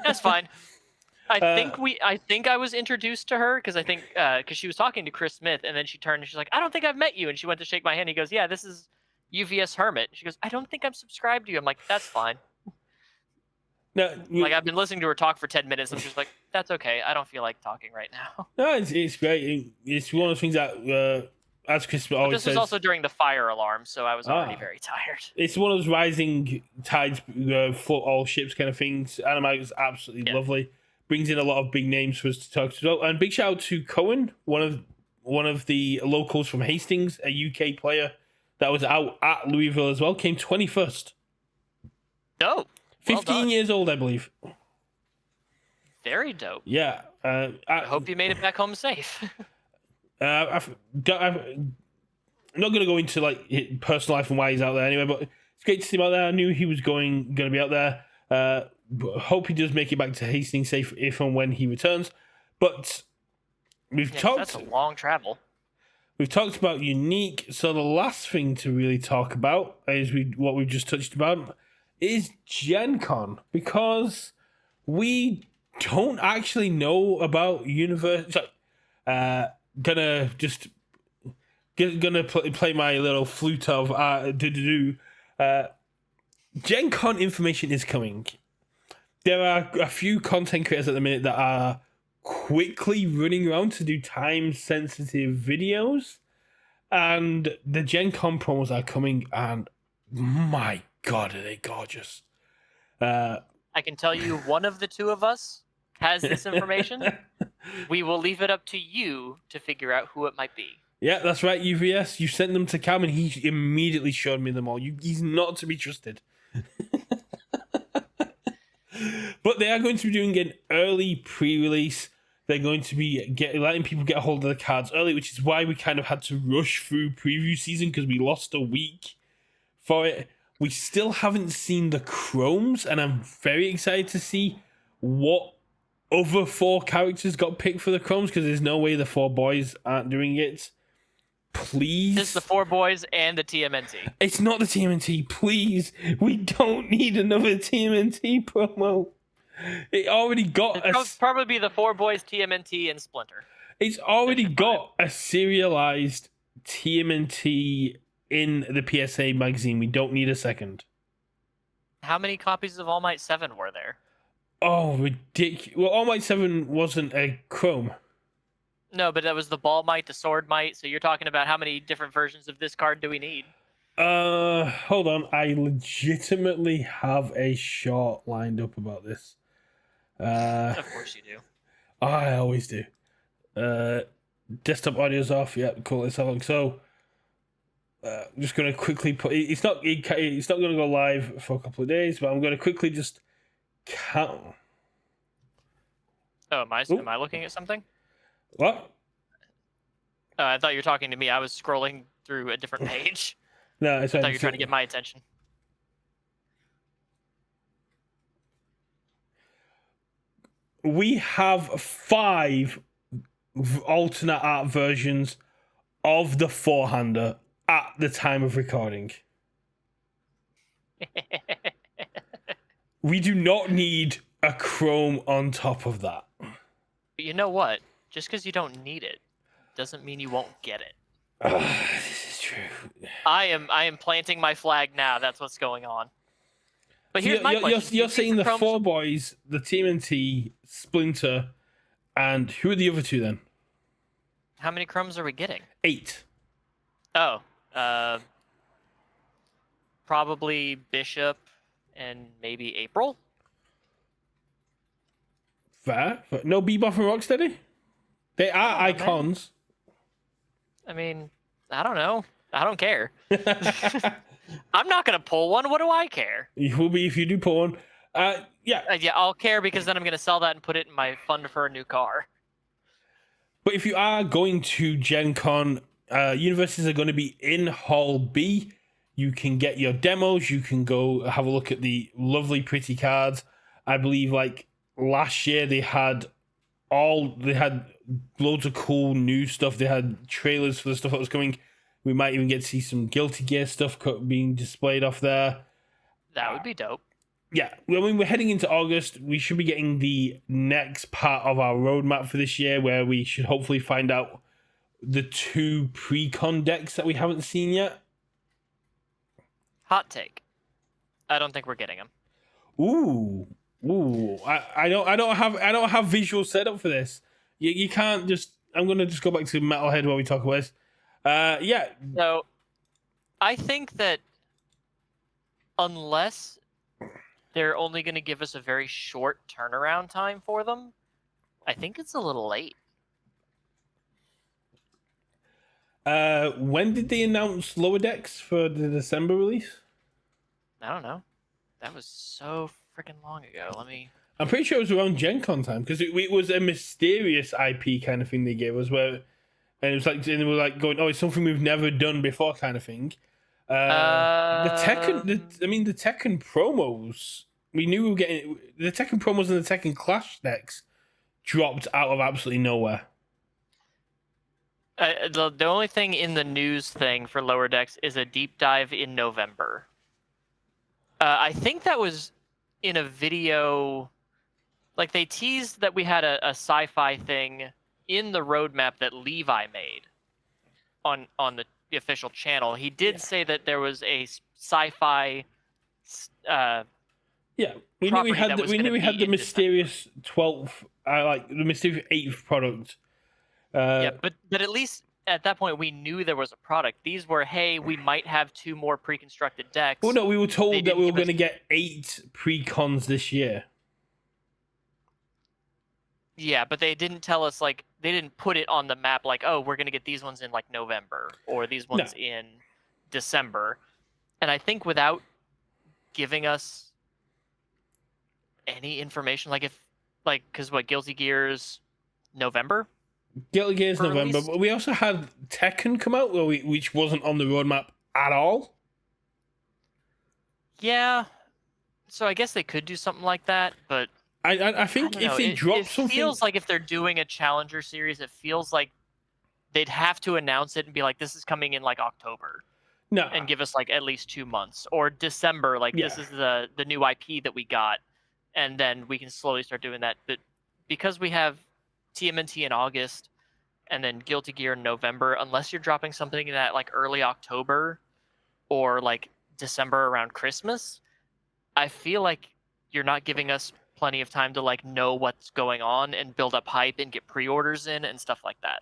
That's fine. I think I was introduced to her because she was talking to Chris Smith, and then she turned and she's like, I don't think I've met you. And she went to shake my hand. He goes, yeah, this is UVS Hermit. She goes, I don't think I'm subscribed to you. I'm like, that's fine. No, like, I've been listening to her talk for 10 minutes. I'm just like, that's okay. I don't feel like talking right now. No, it's great. It's one of the things that as Chris But always this says, was also during the fire alarm, so I was already very tired. it's one of those rising tides float all ships kind of things. Animag is absolutely lovely. Brings in a lot of big names for us to talk to. And big shout out to Cohen, one of the locals from Hastings, a UK player that was out at Louisville as well. Came 21st. Dope. 15 years old, I believe. Very dope. Yeah. I hope you made it back home safe. I'm not going to go into like his personal life and why he's out there anyway, but it's great to see him out there. I knew he was going to be out there. But hope he does make it back to Hastings safe if and when he returns. But we've talked. That's a long travel. We've talked about unique. So the last thing to really talk about is what we've just touched about is Gen Con, because we don't actually know about Universu. Gonna play my little flute of Gen Con information is coming. There are a few content creators at the minute that are quickly running around to do time-sensitive videos, and the Gen Con promos are coming, and my God, are they gorgeous. I can tell you one of the two of us has this information. We will leave it up to you to figure out who it might be. Yeah, that's right, UVS. You sent them to Cam, and he immediately showed me them all. He's not to be trusted. But they are going to be doing an early pre-release. They're going to be letting people get a hold of the cards early, which is why we kind of had to rush through preview season because we lost a week for it. We still haven't seen the chromes, and I'm very excited to see what other 4 characters got picked for the chromes, because there's no way the 4 boys aren't doing it. Please. It's the 4 boys and the TMNT. It's not the TMNT. Please. We don't need another TMNT promo. It already got It'll probably be the 4 boys, TMNT, and Splinter. It's already got a serialized TMNT in the PSA magazine. We don't need a second. How many copies of All Might 7 were there? Oh, ridiculous. Well, All Might 7 wasn't a chrome. No, but that was the Ball Might, the Sword Might. So you're talking about how many different versions of this card do we need? Hold on. I legitimately have a short lined up about this. Of course you do. I always do. Desktop audio's off. Yeah, cool. Let's have a look. So, I'm just going to quickly put. It's not going to go live for a couple of days, but I'm going to quickly just count. Oh, am I looking at something? What? Oh, I thought you were talking to me. I was scrolling through a different page. No, it's I thought you were trying to get my attention. We have 5 alternate art versions of the 4-hander at the time of recording. We do not need a chrome on top of that. But you know what? Just because you don't need it doesn't mean you won't get it. This is true. I am planting my flag now. That's what's going on. But here's my question. You're saying the 4 boys, the TMNT, Splinter, and who are the other 2 then? How many chromes are we getting? 8. Oh, probably Bishop and maybe April. Fair. No Bebop and Rocksteady? They are icons. I mean, I don't know. I don't care. I'm not going to pull one. What do I care? You will be if you do pull one. Yeah. Yeah, I'll care because then I'm going to sell that and put it in my fund for a new car. But if you are going to Gen Con, Universus are going to be in Hall B. You can get your demos. You can go have a look at the lovely, pretty cards. I believe, like, last year they had loads of cool new stuff. They had trailers for the stuff that was coming. We might even get to see some Guilty Gear stuff being displayed off there. That would be dope. Yeah, when we're heading into August, we should be getting the next part of our roadmap for this year, where we should hopefully find out the 2 pre-con decks that we haven't seen yet. Hot take. I don't think we're getting them. Ooh. I don't have visual setup for this. You can't just. I'm gonna just go back to Metalhead where we talk about this. Yeah. So I think that unless they're only going to give us a very short turnaround time for them, I think it's a little late. When did they announce Lower Decks for the December release? I don't know. That was so freaking long ago. Let me. I'm pretty sure it was around Gen Con time because it was a mysterious IP kind of thing they gave us, where and it was like and they were like going, "Oh, it's something we've never done before," kind of thing. The Tekken promos. We knew we were getting the Tekken promos and the Tekken Clash decks dropped out of absolutely nowhere. The only thing in the news thing for Lower Decks is a deep dive in November. I think that was in a video. Like they teased that we had a sci-fi thing in the roadmap that Levi made on the official channel. He did say that there was a sci-fi. Yeah, we knew we had the mysterious December. 12th, like the mysterious 8th product. Yeah, but at least at that point we knew there was a product. These were, hey, we might have 2 more pre-constructed decks. Well, no, we were told that we were going to get 8 pre-cons this year. Yeah, but they didn't tell us, like, they didn't put it on the map like, oh, we're going to get these ones in, like, November or these ones in December. And I think without giving us any information, like, because what, Guilty Gear's November? Guilty Gear's November, but we also had Tekken come out, which wasn't on the roadmap at all. Yeah, so I guess they could do something like that, but I think if they drop something, it feels like if they're doing a Challenger series, it feels like they'd have to announce it and be like, "This is coming in like October," and give us like at least 2 months, or December, like this is the new IP that we got, and then we can slowly start doing that. But because we have TMNT in August, and then Guilty Gear in November, unless you're dropping something in that like early October, or like December around Christmas, I feel like you're not giving us plenty of time to like know what's going on and build up hype and get pre-orders in and stuff like that.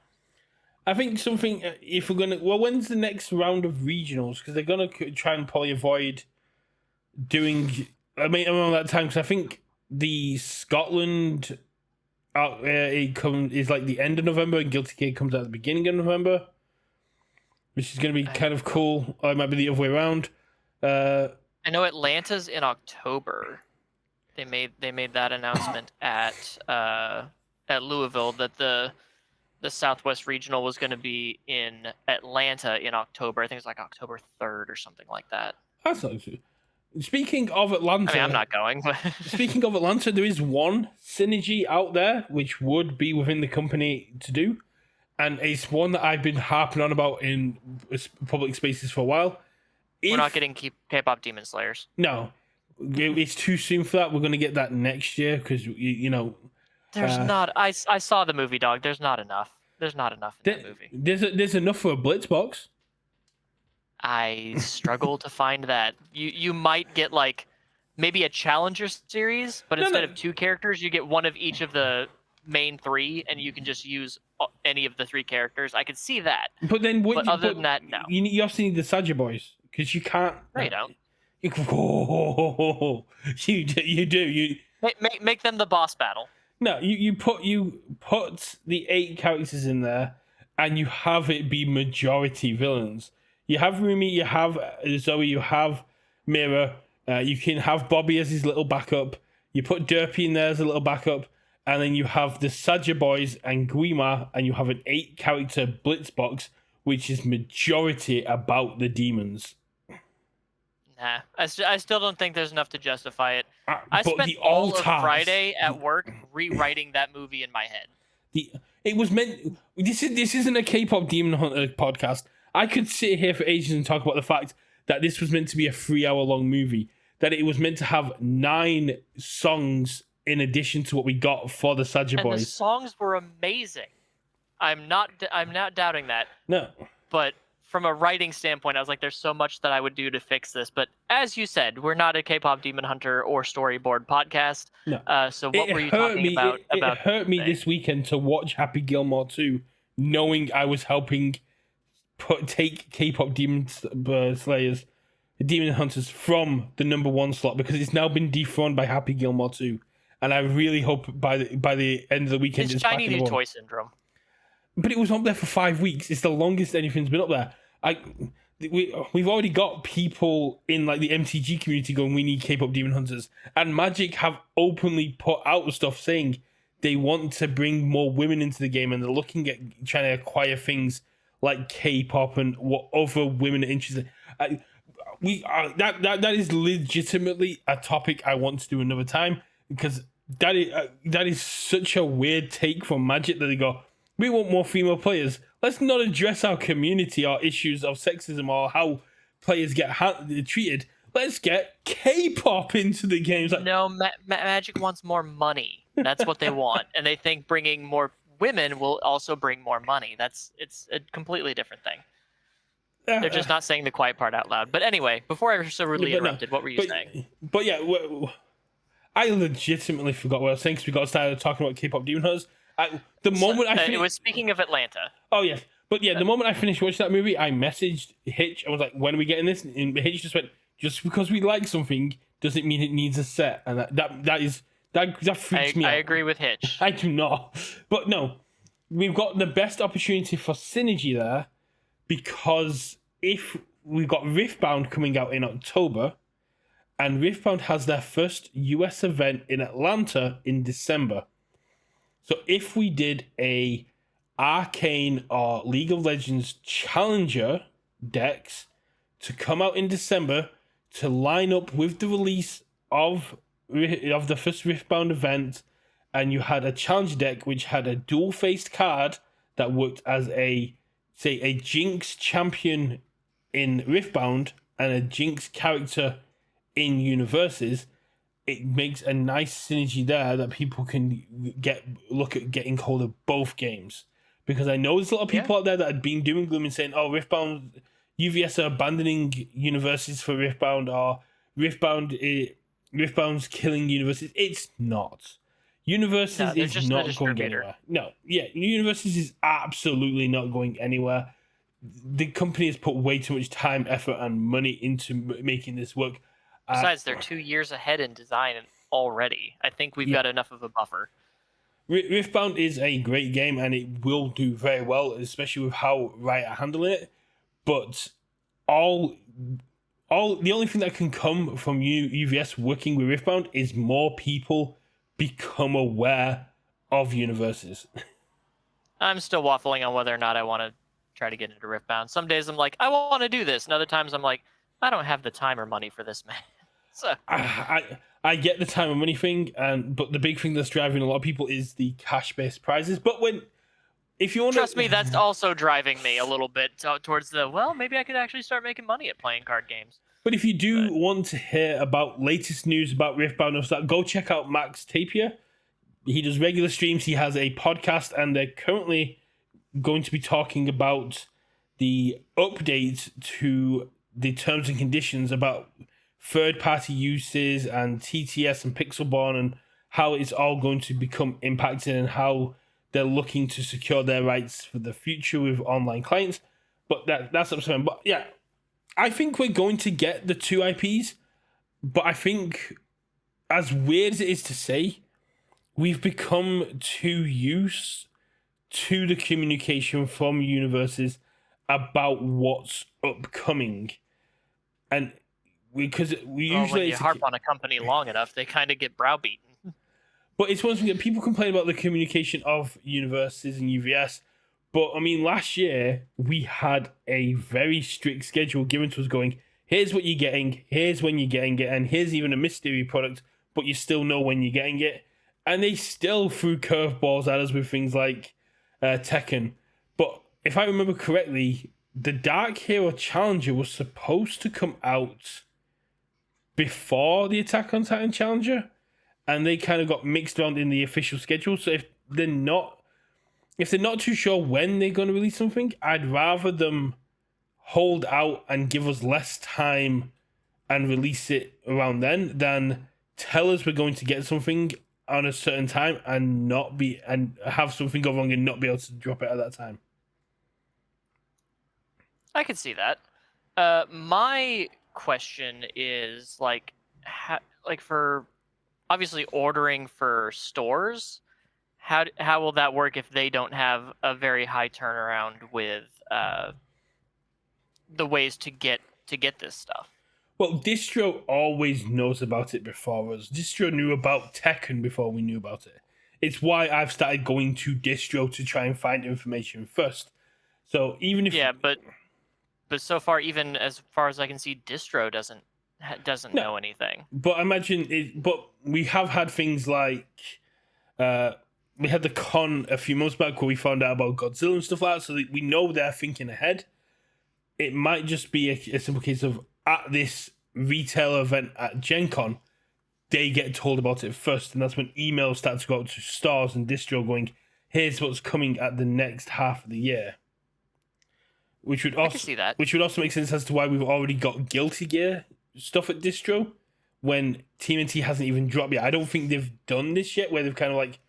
I think something, if we're gonna, when's the next round of regionals? Because they're gonna try and probably avoid doing. I mean, around that time, because I think the Scotland is like the end of November, and Guilty Gear comes out at the beginning of November, which is gonna be kind of cool. Or it might be the other way around. I know Atlanta's in October. They made that announcement at Louisville that the Southwest Regional was going to be in Atlanta in October. I think it's like October 3rd or something like that. That's not true. Speaking of Atlanta, I mean, I'm not going. But speaking of Atlanta, there is one synergy out there which would be within the company to do, and it's one that I've been harping on about in public spaces for a while. We're not getting K-pop Demon Slayers. No, it's too soon for that. We're going to get that next year because you know. There's not. I saw the movie, dog. There's not enough. There's not enough in that movie. There's enough for a Blitzbox. I struggle to find that. You might get like maybe a Challenger series, but instead of 2 characters, you get one of each of the main 3, and you can just use any of the 3 characters. I could see that. But then, other than that, no. You also need the Saja boys because you can't. No, you don't. You do. You make them the boss battle. No, you put the 8 characters in there, and you have it be majority villains. You have Rumi, you have Zoe, you have Mira. You can have Bobby as his little backup. You put Derpy in there as a little backup, and then you have the Saja boys and Guima, and you have an 8-character Blitzbox, which is majority about the demons. Nah, I still don't think there's enough to justify it. I but spent all of Friday at work rewriting that movie in my head. It was meant. This isn't a K-pop Demon Hunter podcast. I could sit here for ages and talk about the fact that this was meant to be a 3-hour-long movie. That it was meant to have 9 songs in addition to what we got for the Saja boys. And the songs were amazing. I'm not doubting that. No, but from a writing standpoint, I was like, there's so much that I would do to fix this. But as you said, we're not a K-pop Demon Hunter or storyboard podcast. No. So what were you talking about? It hurt me this weekend to watch Happy Gilmore 2, knowing I was helping take K-pop Slayers, Demon Hunters from the number 1 slot because it's now been dethroned by Happy Gilmore 2. And I really hope by the end of the weekend It's back shiny in the new one. toy syndrome. But it was up there for 5 weeks. It's the longest anything's been up there. We've already got people in like the MTG community going, we need K-pop Demon Hunters. And Magic have openly put out stuff saying they want to bring more women into the game and they're looking at trying to acquire things like K-pop and what other women are interested in. That is legitimately a topic I want to do another time because that is such a weird take from Magic that they go, we want more female players. Let's not address our community or issues of sexism or how players get treated. Let's get K-pop into the games. Like, no, Magic wants more money. That's what they want, and they think bringing more women will also bring more money. It's a completely different thing. They're just not saying the quiet part out loud. But anyway, before I so rudely interrupted, what were you saying? But yeah, I legitimately forgot what I was saying because we got started talking about K-pop Demon Hunters. It was speaking of Atlanta. Oh yes, but yeah, the moment I finished watching that movie, I messaged Hitch. I was like, "When are we getting this?" And Hitch just went, "Just because we like something doesn't mean it needs a set," and that freaks me out. I agree with Hitch. I do not, but no, we've got the best opportunity for synergy there because if we've got Riftbound coming out in October, and Riftbound has their first US event in Atlanta in December. So if we did a Arcane or League of Legends Challenger decks to come out in December to line up with the release of the first Riftbound event, and you had a challenge deck which had a dual-faced card that worked as a Jinx champion in Riftbound and a Jinx character in Universus, it makes a nice synergy there that people can look at getting hold of both games. Because I know there's a lot of people out there that had been doom and gloom and saying, oh, Riftbound, UVS are abandoning Universus for Riftbound, or Riftbound's killing Universus. It's not. Universus is not going anywhere. No, yeah, Universus is absolutely not going anywhere. The company has put way too much time, effort, and money into making this work. Besides, they're 2 years ahead in design already. I think we've got enough of a buffer. Riftbound is a great game, and it will do very well, especially with how Riot are handling it. But the only thing that can come from UVS working with Riftbound is more people become aware of Universus. I'm still waffling on whether or not I want to try to get into Riftbound. Some days I'm like, I want to do this, and other times I'm like, I don't have the time or money for this, man. So I get the time and money thing, but the big thing that's driving a lot of people is the cash-based prizes. But if you want trust me, that's also driving me a little bit towards maybe I could actually start making money at playing card games. But if you do want to hear about latest news about Riftbound and stuff, go check out Max Tapia. He does regular streams. He has a podcast, and they're currently going to be talking about the update to the terms and conditions about third-party uses and TTS and Pixelborn and how it's all going to become impacted and how they're looking to secure their rights for the future with online clients. But that's up to them. But yeah, I think we're going to get the 2 IPs, but I think, as weird as it is to say, we've become too used to the communication from Universus about what's upcoming. And because we usually... when you harp on a company long enough, they kind of get browbeaten. But it's one thing that people complain about the communication of Universus and UVS. But, I mean, last year, we had a very strict schedule given to us going, here's what you're getting, here's when you're getting it, and here's even a mystery product, but you still know when you're getting it. And they still threw curveballs at us with things like Tekken. But if I remember correctly, the Dark Hero Challenger was supposed to come out before the Attack on Titan Challenger, and they kind of got mixed around in the official schedule. So if they're not too sure when they're going to release something, I'd rather them hold out and give us less time and release it around then than tell us we're going to get something on a certain time and have something go wrong and not be able to drop it at that time. I could see that. My question is like, like for obviously ordering for stores. How will that work if they don't have a very high turnaround with the ways to get this stuff? Well, Distro always knows about it before us. Distro knew about Tekken before we knew about it. It's why I've started going to Distro to try and find information first. So even if Yeah, but so far, even as far as I can see, Distro doesn't No. know anything. But imagine it. But we have had things like, we had the con a few months back where we found out about Godzilla and stuff like that. So that we know they're thinking ahead. It might just be a simple case of at this retail event at Gen Con, they get told about it first, and that's when emails start to go out to stores and distro going, "Here's what's coming at the next half of the year." Which would I also can see that. which would also make sense as to why we've already got Guilty Gear stuff at distro when TMNT hasn't even dropped yet. I don't think they've done this yet, where they've kind of like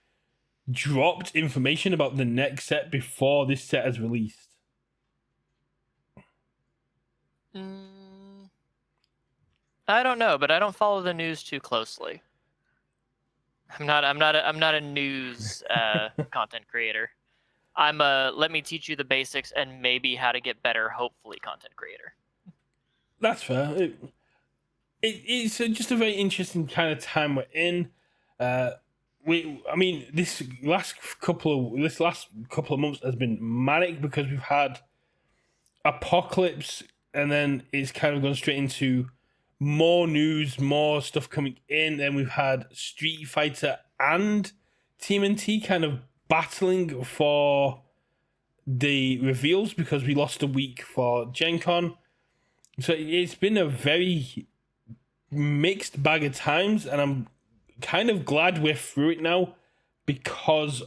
dropped information about the next set before this set is released. I don't know, but I don't follow the news too closely. I'm not a news content creator. I'm a let me teach you the basics and maybe how to get better, hopefully, content creator. That's fair. It's just a very interesting kind of time we're in. This last couple of months has been manic because we've had Apocalypse, and then it's kind of gone straight into more news, more stuff coming in. Then we've had Street Fighter and TMNT kind of battling for the reveals because we lost a week for Gen Con. So it's been a very mixed bag of times, and I'm kind of glad we're through it now because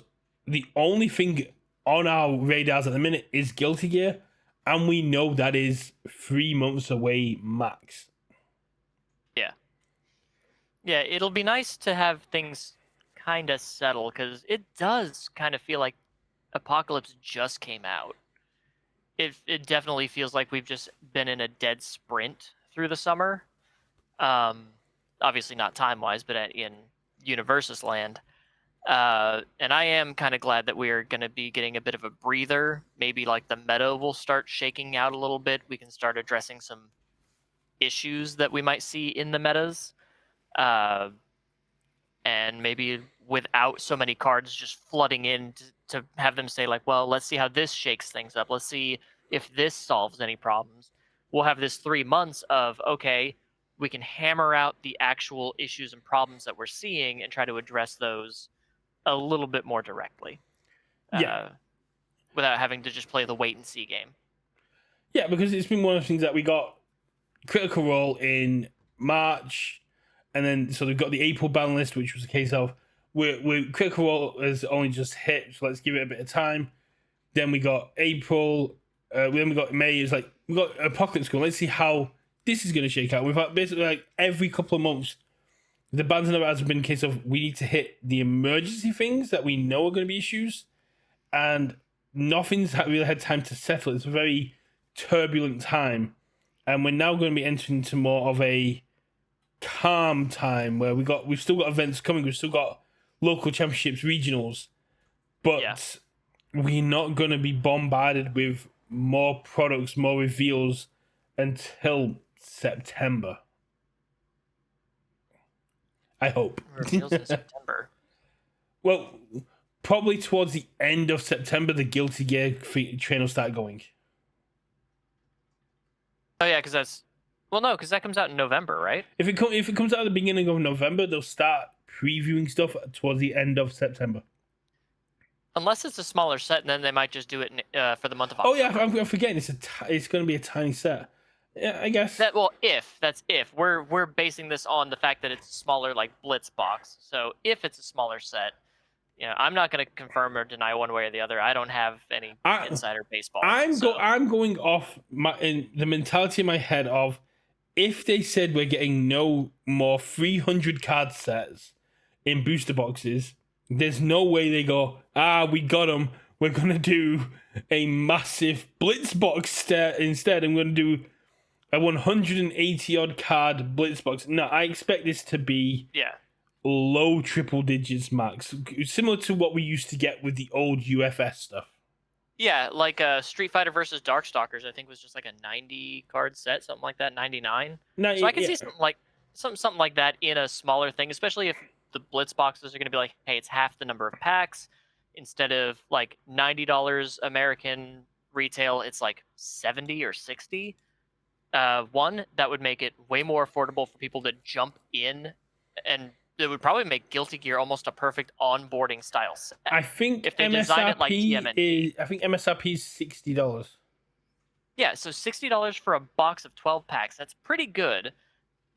the only thing on our radars at the minute is Guilty Gear, and we know that is 3 months away max. Yeah, it'll be nice to have things kind of settle because it does kind of feel like Apocalypse just came out. It definitely feels like we've just been in a dead sprint through the summer. Obviously not time-wise, but in Universus land. And I am kind of glad that we're going to be getting a bit of a breather. Maybe like the meta will start shaking out a little bit. We can start addressing some issues that we might see in the metas. And maybe without so many cards just flooding in to have them say like, well, let's see how this shakes things up. Let's see if this solves any problems. We'll have this 3 months of, okay, we can hammer out the actual issues and problems that we're seeing and try to address those a little bit more directly. Without having to just play the wait and see game. Yeah, because it's been one of the things that we got Critical Role in March, and then so they've got the April ban list, which was a case of we're Critical Role has only just hit, so let's give it a bit of time. Then we got April, then we got May. It's like we got Apocalypse going. Let's see how this is going to shake out. We've had basically like every couple of months, the bans and the has been a case of we need to hit the emergency things that we know are going to be issues, and nothing's really had time to settle. It's a very turbulent time, and we're now going to be entering into more of a calm time where we've still got events coming. We've still got local championships, regionals, but we're not going to be bombarded with more products, more reveals until September. I hope. Reveals in September. Well, probably towards the end of September, the Guilty Gear train will start going. Oh yeah, because that comes out in November, right? If it comes out at the beginning of November, they'll start previewing stuff towards the end of September. Unless it's a smaller set, and then they might just do it for the month of October. October. Oh yeah, I'm forgetting. It's going to be a tiny set. Yeah, I guess. That's if we're basing this on the fact that it's a smaller like Blitz box. So if it's a smaller set, I'm not going to confirm or deny one way or the other. I don't have any insider baseball. I'm going off in the mentality in my head of if they said we're getting no more 300 card sets in booster boxes, there's no way they go, we got them. we're going to do a massive blitz box instead. I'm going to do a 180 odd card blitz box. No, I expect this to be low triple digits max, similar to what we used to get with the old UFS stuff. Yeah, like Street Fighter versus Darkstalkers, I think was just like a 90 card set, something like that, 99. So I can see something like that in a smaller thing, especially if the blitz boxes are going to be like, hey, it's half the number of packs. Instead of like $90 American retail, it's like 70 or 60. One, that would make it way more affordable for people to jump in, and it would probably make Guilty Gear almost a perfect onboarding style set. I think if they design it like TMNT. I think MSRP is $60. Yeah, so $60 for a box of 12 packs. That's pretty good.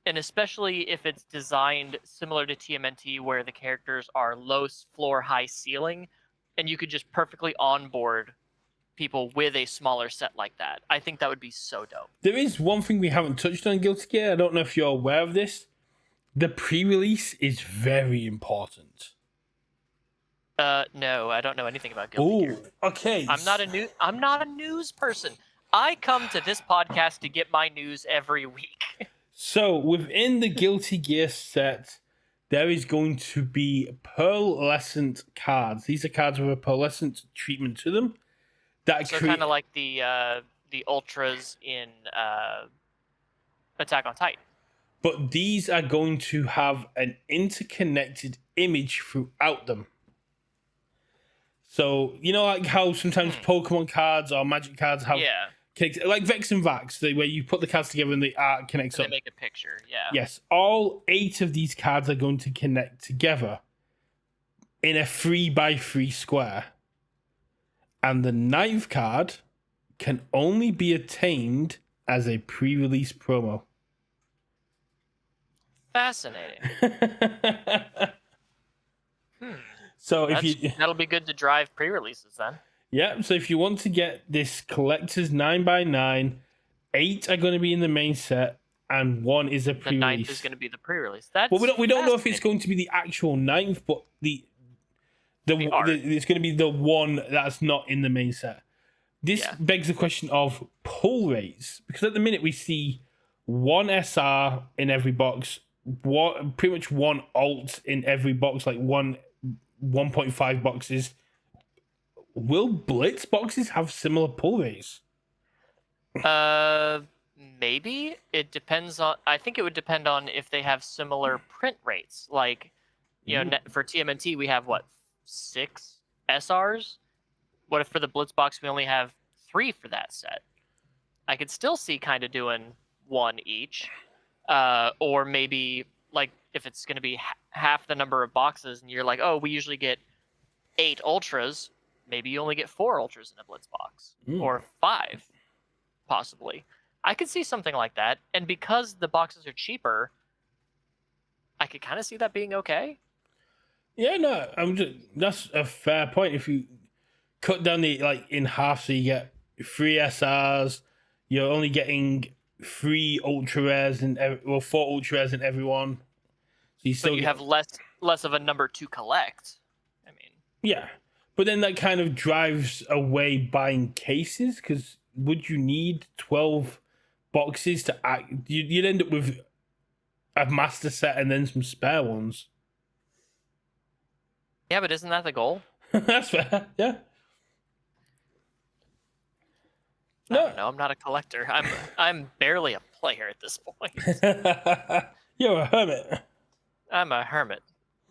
And especially if it's designed similar to TMNT, where the characters are low floor, high ceiling, and you could just perfectly onboard people with a smaller set like that. I think that would be so dope. There is one thing we haven't touched on Guilty Gear. I don't know if you're aware of this. The pre-release is very important. No, I don't know anything about Guilty Gear. Okay. I'm not a news person. I come to this podcast to get my news every week. So within the Guilty Gear set, there is going to be pearlescent cards. These are cards with a pearlescent treatment to them. So kind of like the ultras in Attack on Titan. But these are going to have an interconnected image throughout them. So, you know, like how sometimes Pokemon cards or Magic cards have... like Vex and Vax, where you put the cards together and the art connects up. They make a picture, yeah. Yes, all 8 of these cards are going to connect together in a 3x3 square. And the 9th card can only be attained as a pre-release promo. Fascinating. So that'll be good to drive pre-releases then. Yeah, so if you want to get this collector's 9x9, 8 are going to be in the main set, and 1 is a pre-release. The 9th is going to be the pre-release. That's we don't know if it's going to be the actual 9th, but it's going to be the one that's not in the main set. This begs the question of pull rates, because at the minute we see 1 SR in every box, pretty much 1 alt in every box, like 1.5 boxes. Will Blitz boxes have similar pull rates? Maybe. It depends on... I think it would depend on if they have similar print rates. Like, you know, for TMNT, we have, 6 SRs? What if for the Blitz box we only have 3 for that set? I could still see kind of doing 1 each. Or maybe, like, if it's going to be half the number of boxes, and you're like, oh, we usually get 8 Ultras... Maybe you only get 4 Ultras in a Blitz box. Or 5, possibly. I could see something like that. And because the boxes are cheaper, I could kind of see that being okay. Yeah, no, that's a fair point. If you cut down in half, so you get 3 SRs, you're only getting 3 Ultra Rares or 4 Ultra Rares in every one. So you have less of a number to collect. I mean... Yeah. But then that kind of drives away buying cases, because would you need 12 boxes to act? You'd end up with a master set and then some spare ones. Yeah, but isn't that the goal? That's fair, yeah. No, I'm not a collector. I'm barely a player at this point. You're a hermit. I'm a hermit.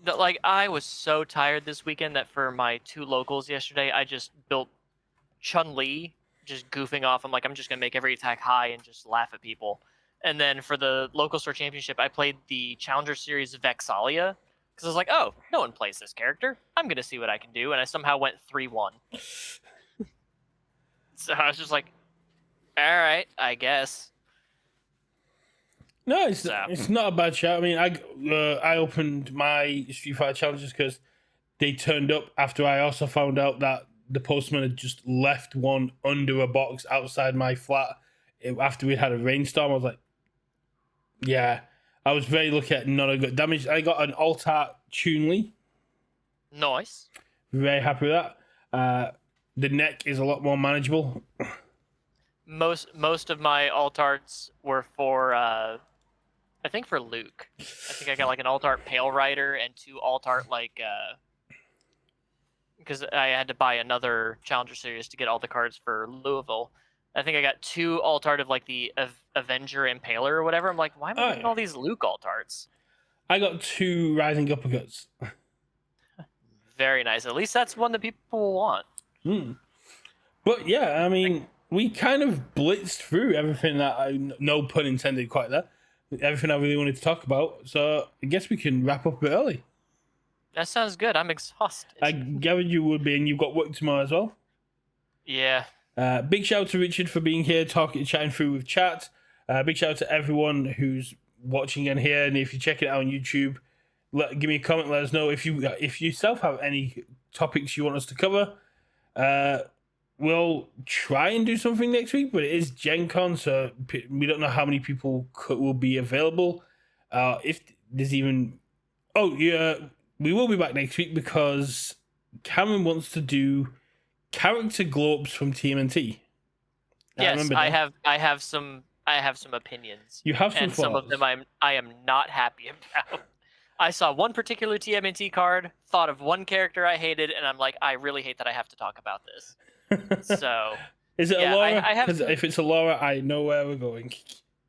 Like, I was so tired this weekend that for my 2 locals yesterday, I just built Chun-Li, just goofing off. I'm like, I'm just going to make every attack high and just laugh at people. And then for the local store championship, I played the Challenger Series Vexalia, because I was like, oh, no one plays this character. I'm going to see what I can do. And I somehow went 3-1. So I was just like, all right, I guess. No, it's not a bad shout. I mean, I opened my Street Fighter challenges because they turned up after I also found out that the postman had just left one under a box outside my flat after we had a rainstorm. I was like, yeah, I was very lucky at not a good damage. I got an alt art Chun-Li. Nice. Very happy with that. the neck is a lot more manageable. Most of my alt arts were for I think for Luke. I think I got like an alt art Pale Rider and 2 alt art like because I had to buy another Challenger Series to get all the cards for Louisville. I think I got 2 alt art of like the Avenger Impaler or whatever. I'm like, why am I getting all these Luke alt arts? I got 2 Rising Uppercuts. Very nice. At least that's one that people want. But yeah, I mean, we kind of blitzed through everything that no pun intended quite there. Everything I really wanted to talk about. So I guess we can wrap up a bit early. That sounds good. I'm exhausted. I gathered you would be, and you've got work tomorrow as well. Yeah. Big shout out to Richard for being here, chatting through with chat. Big shout out to everyone who's watching and here. And if you check it out on YouTube, give me a comment. Let us know if you yourself have any topics you want us to cover. We'll try and do something next week, but it is Gen Con, so we don't know how many people will be available. If there's even... Oh, yeah, we will be back next week because Cameron wants to do character glow-ups from TMNT. Yes, I have some opinions. You have some and thoughts. Some of them I am not happy about. I saw one particular TMNT card, thought of one character I hated, and I'm like, I really hate that I have to talk about this. So is it yeah, Alora? Because if it's Alora, I know where we're going.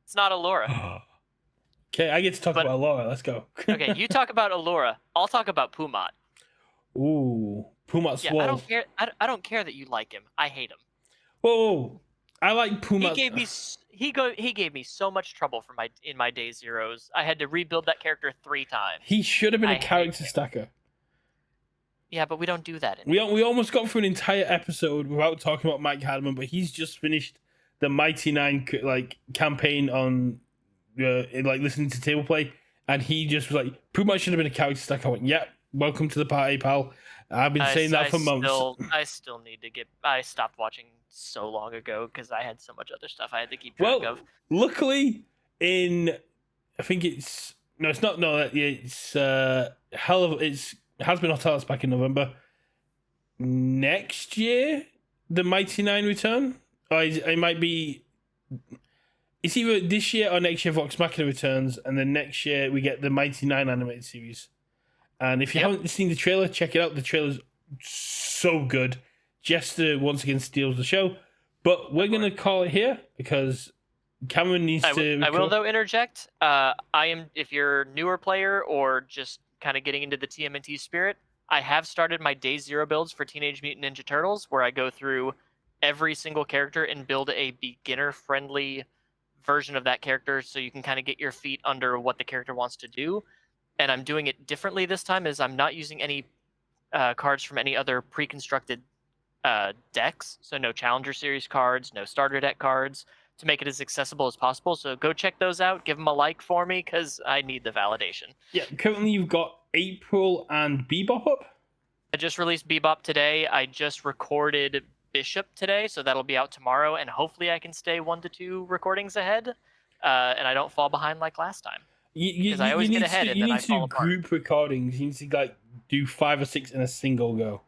It's not Alora. Okay, I get to talk about Alora. Let's go. Okay, you talk about Alora. I'll talk about Pumat. Ooh, Pumat Swole. Yeah, I don't care. I don't care that you like him. I hate him. Whoa, I like Pumat. He gave me so much trouble in my day zeros. I had to rebuild that character 3 times. He should have been a character stacker. Yeah, but we don't do that anymore. We almost got through an entire episode without talking about Mike Hadman, but he's just finished the Mighty Nine campaign on listening to table play, and he just was like, Pumat should have been a character stacker. I went, yep, welcome to the party, pal. I've been saying that for months. I still need to get... I stopped watching so long ago because I had so much other stuff I had to keep track of. Luckily, I think it's... No, it's not... No, it's... It has been Hotalis back in November. Next year, the Mighty Nine return? Or it might be... It's either this year or next year Vox Machina returns, and then next year we get the Mighty Nine animated series. And if you haven't seen the trailer, check it out. The trailer's so good. Jester once again steals the show. But we're going to call it here because Cameron needs to... I will, though, interject. If you're a newer player or just kind of getting into the TMNT spirit, I have started my day 0 builds for Teenage Mutant Ninja Turtles, where I go through every single character and build a beginner-friendly version of that character so you can kind of get your feet under what the character wants to do. And I'm doing it differently this time, as I'm not using any cards from any other pre-constructed decks. So no Challenger Series cards, no Starter Deck cards, to make it as accessible as possible. So go check those out. Give them a like for me, because I need the validation. Yeah, currently you've got April and Bebop up. I just released Bebop today. I just recorded Bishop today, so that'll be out tomorrow. And hopefully I can stay 1 to 2 recordings ahead, and I don't fall behind like last time. Because I always get ahead and then I fall apart. You need to do group recordings. You need to do 5 or 6 in a single go.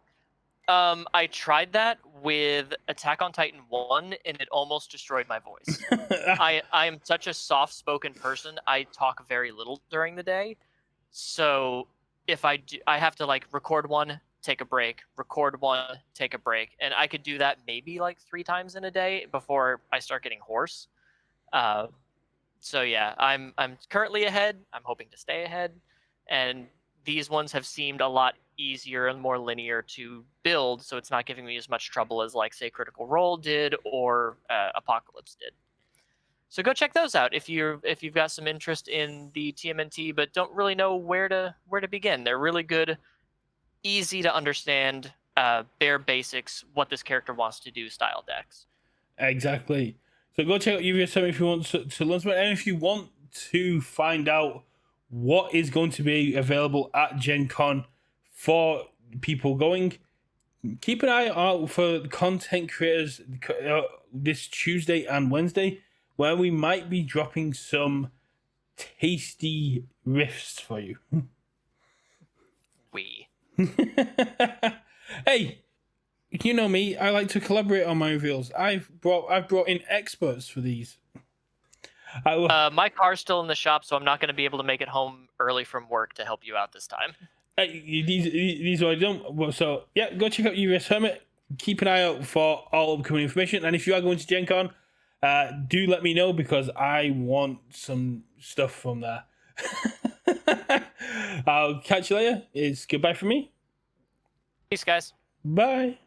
I tried that with Attack on Titan 1, and it almost destroyed my voice. I am such a soft-spoken person. I talk very little during the day. So if I have to record 1, take a break, record 1, take a break. And I could do that maybe 3 times in a day before I start getting hoarse. So yeah, I'm currently ahead. I'm hoping to stay ahead. And these ones have seemed a lot easier and more linear to build, so it's not giving me as much trouble as say Critical Role did or Apocalypse did. So go check those out if you've got some interest in the TMNT but don't really know where to begin. They're really good, easy to understand, bare basics, what this character wants to do style decks. Exactly. So go check out UKVersus if you want to learn something, and if you want to find out what is going to be available at Gen Con for people going, keep an eye out for content creators this Tuesday and Wednesday, where we might be dropping some tasty riffs for you. Hey, You know me. I like to collaborate on my reveals. I've brought in experts for these. My car's still in the shop, so I'm not going to be able to make it home early from work to help you out this time. These are done. So yeah, go check out UKVersus Hermit. Keep an eye out for all upcoming information. And if you are going to Gen Con, do let me know because I want some stuff from there. I'll catch you later. It's goodbye from me. Peace, guys. Bye.